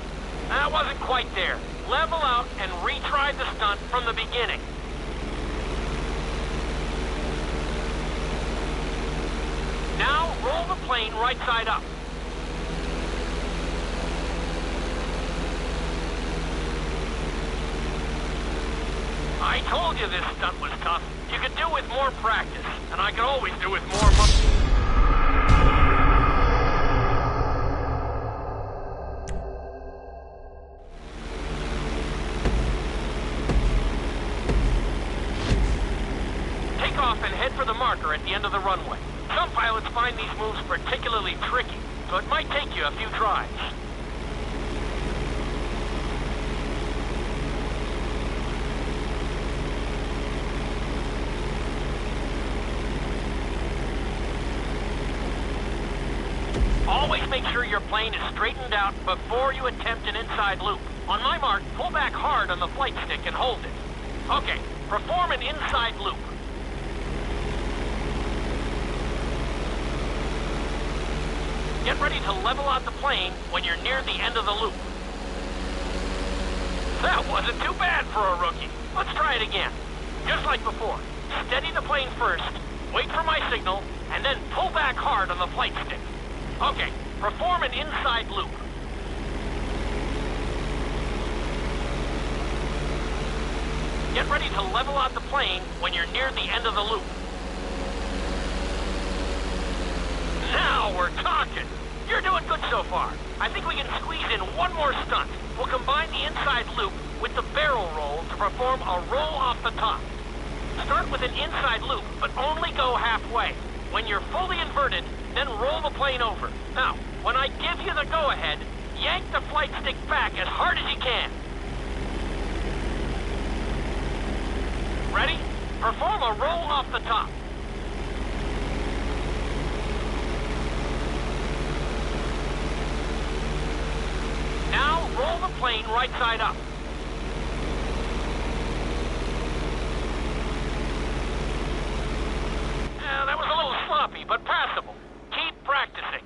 That wasn't quite there. Level out and retry the stunt from the beginning. Now roll the plane right side up. I told you this stunt was tough. You could do with more practice, and I could always do with more muscle. Take off and head for the marker at the end of the runway. Some pilots find these moves particularly tricky, so it might take you a few tries. Always make sure your plane is straightened out before you attempt an inside loop. On my mark, pull back hard on the flight stick and hold it. Okay, perform an inside loop. Get ready to level out the plane when you're near the end of the loop. That wasn't too bad for a rookie. Let's try it again. Just like before. Steady the plane first, wait for my signal, and then pull back hard on the flight stick. Okay, perform an inside loop. Get ready to level out the plane when you're near the end of the loop. Now we're talking. You're doing good so far. I think we can squeeze in one more stunt. We'll combine the inside loop with the barrel roll to perform a roll off the top. Start with an inside loop, but only go halfway. When you're fully inverted, then roll the plane over. Now, when I give you the go-ahead, yank the flight stick back as hard as you can. Ready? Perform a roll off the top. Now, roll the plane right side up. That was a little sloppy, but passable. Keep practicing.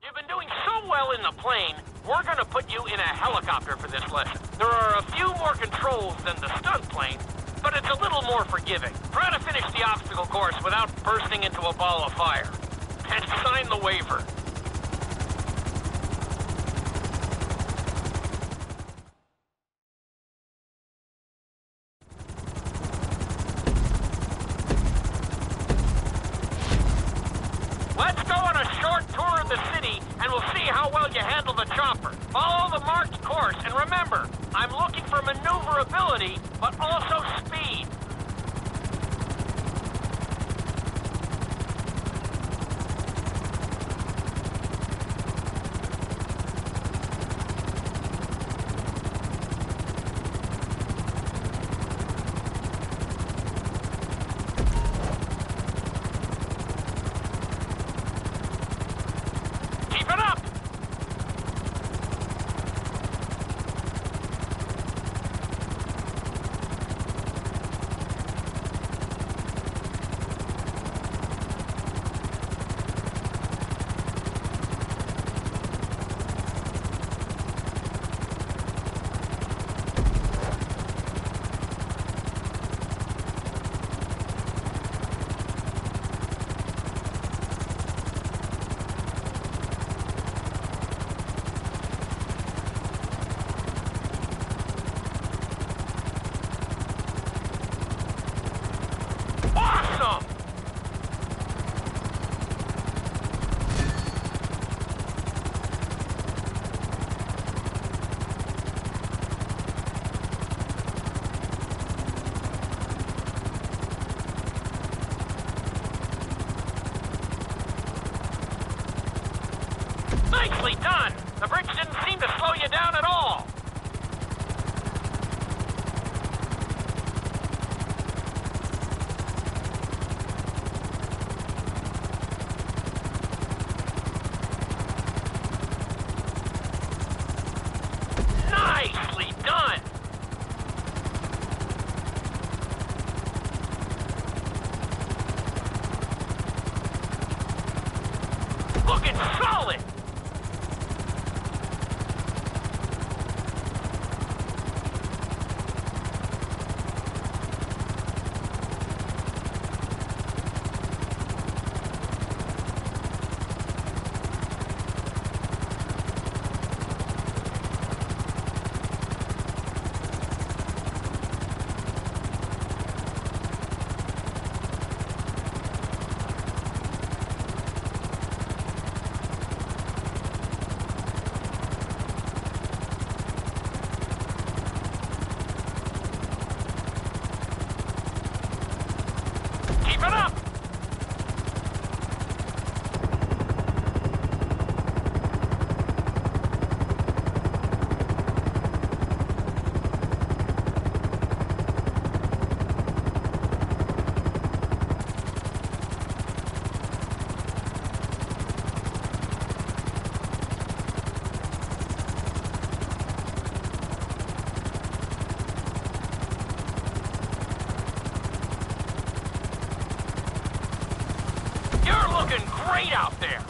You've been doing so well in the plane, we're gonna put you in a helicopter for this lesson. There are a few more controls than the stunt plane, but it's a little more forgiving. Try to finish the obstacle course without bursting into a ball of fire. And sign the waiver. Let's go on a short tour of the city, and we'll see how well you handle the chopper. Follow the marked course, and remember, I'm looking for maneuverability, but also speed. Nicely done! The bridge didn't seem to slow you down at all! Nicely done! Looking solid! Keep it up! You're looking great out there!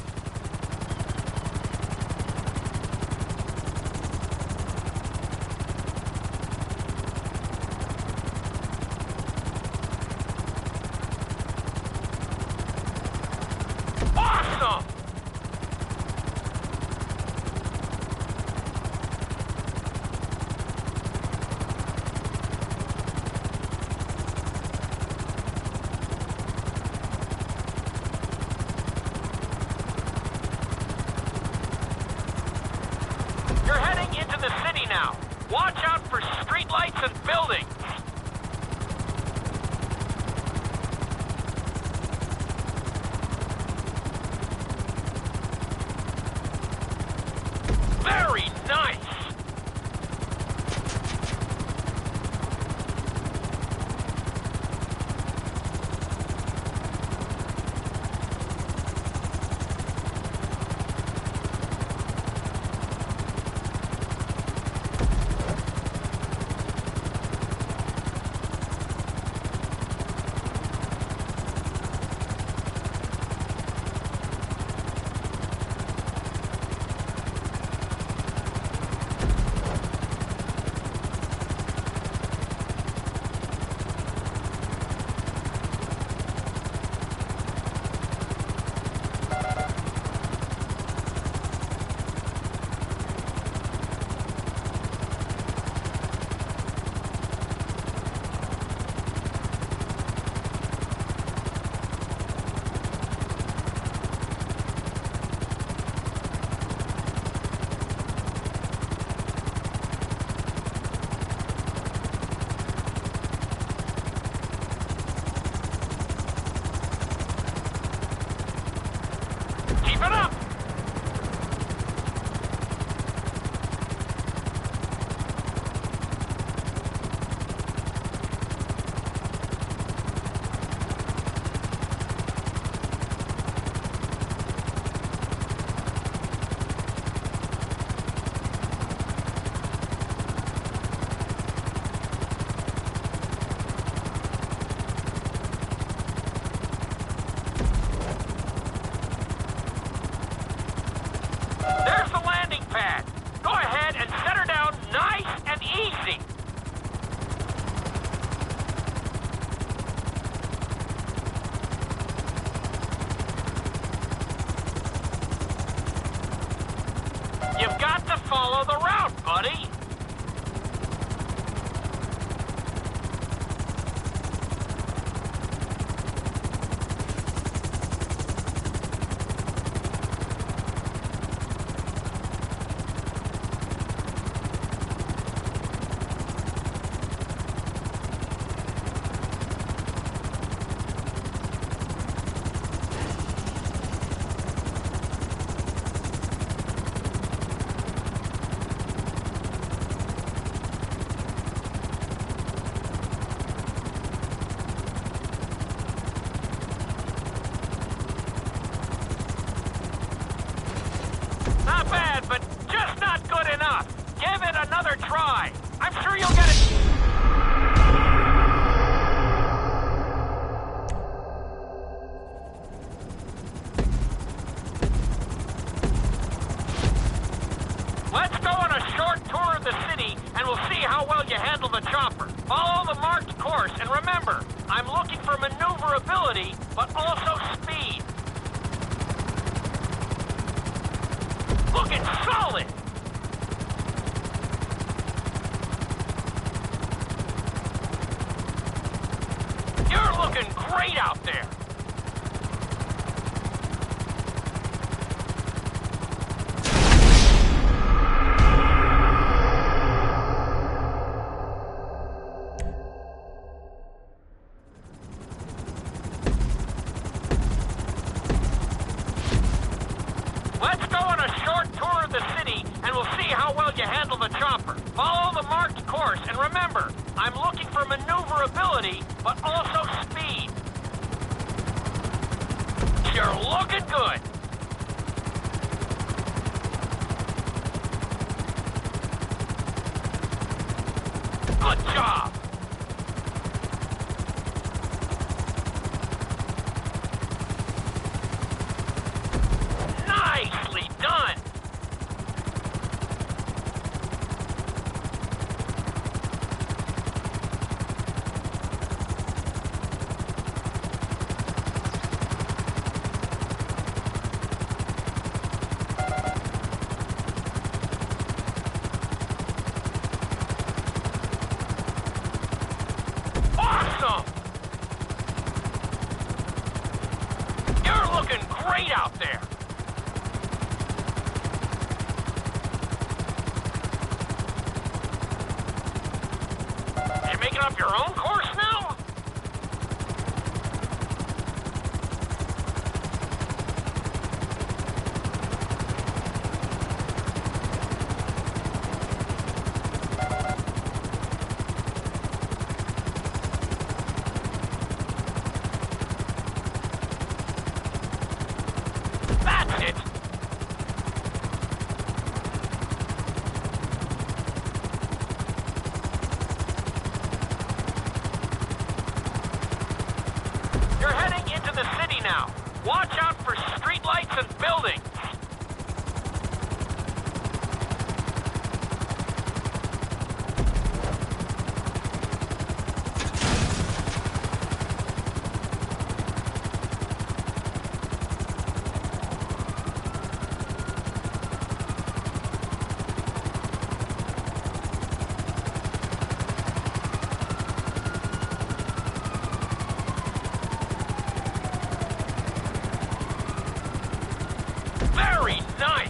Awesome! You're heading into the city now. Watch out for streetlights and buildings. Very nice. Keep it up! There's the landing pad. Go ahead and set her down nice and easy. You've got to follow the route, buddy. bad, but just not good enough. Give it another try. I'm sure you'll get it. Let's go on a short tour of the city, and we'll see how well you handle the chopper. Follow the marked course, and remember, I'm looking for maneuverability, but also speed. Looking solid! You're looking great out there! Let's go on a short tour of the city, and we'll see how well you handle the chopper. Follow the marked course, and remember, I'm looking for maneuverability, but also speed. You're looking good. Good job. Nicely done! Awesome! You're looking great out there! You're making up your own course now? That's it! You're heading into the city now. Watch out for streetlights and buildings. Very nice!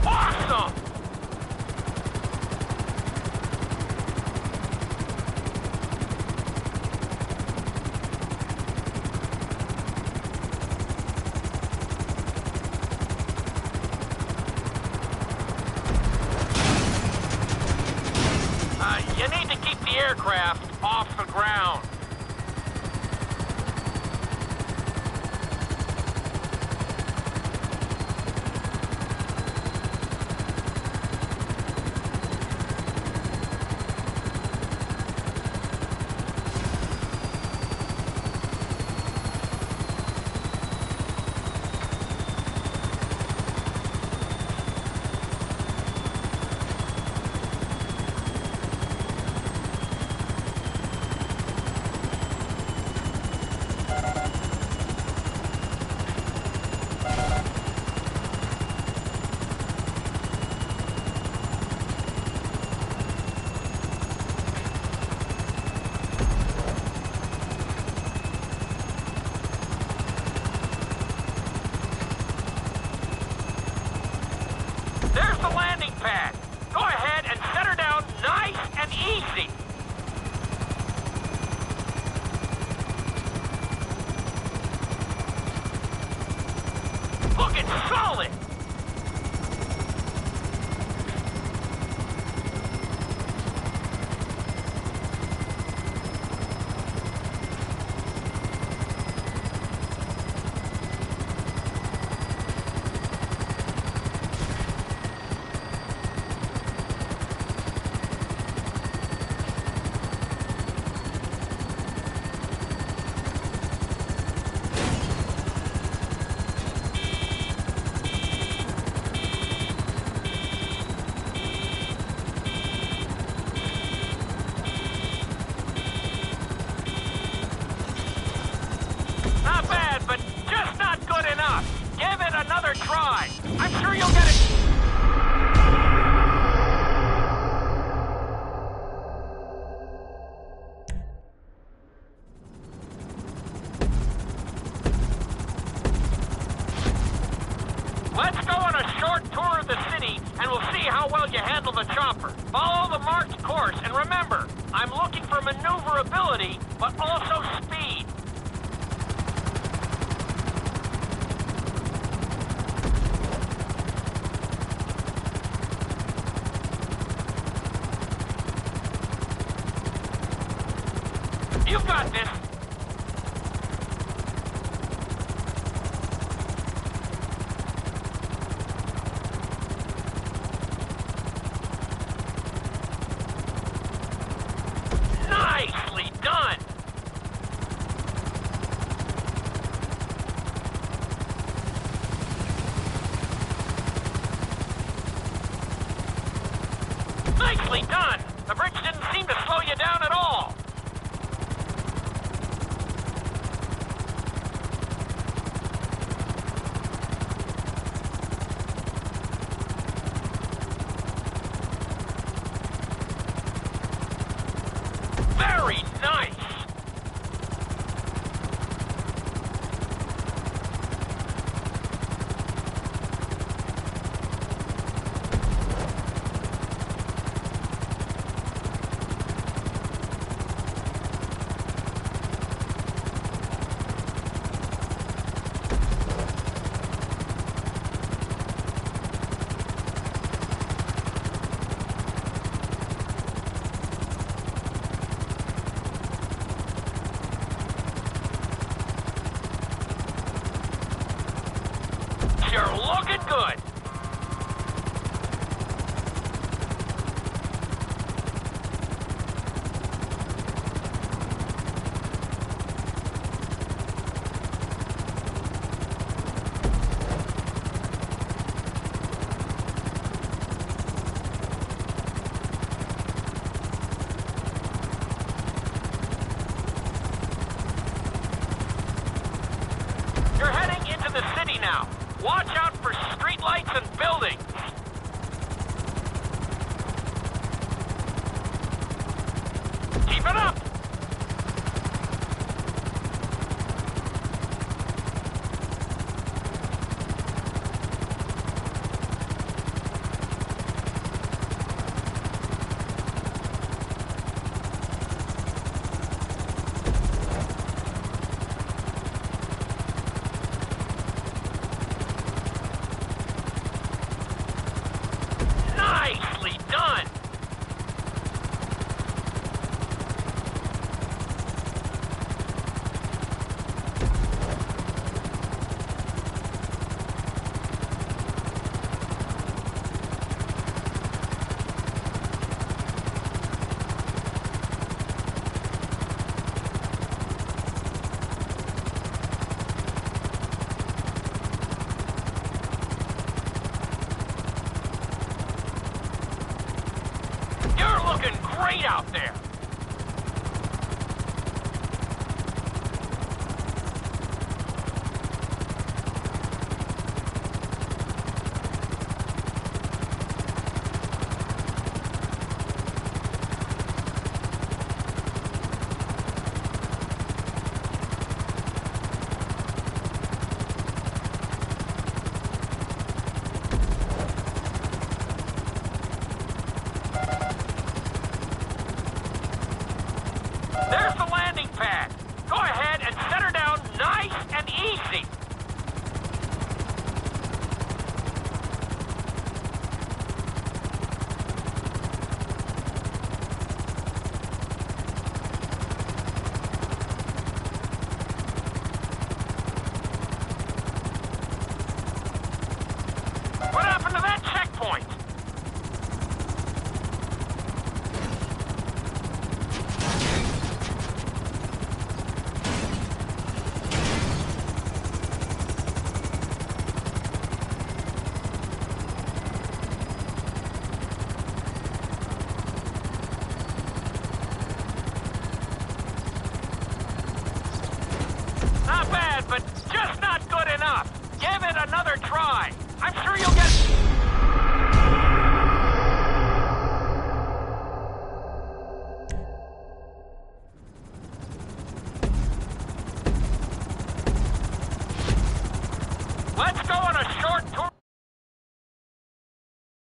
Awesome! You need to keep the aircraft off the ground. try. I'm sure you'll get it. Let's go on a short tour of the city, and we'll see how well you handle the chopper. Follow the marked course, and remember, I'm looking for maneuverability, but also speed. You've got this. Nicely done! Nicely done! The bridge didn't seem to slow you down at all. Very nice! You're looking good! You're heading into the city now. Watch out for streetlights and buildings. Keep it up! Nicely done! You're looking great out there! There's the landing pad. Go ahead and set her down nice and easy. What happened to that checkpoint? Not bad, but just not good enough. Give it another try. I'm sure you'll get... Let's go on a short tour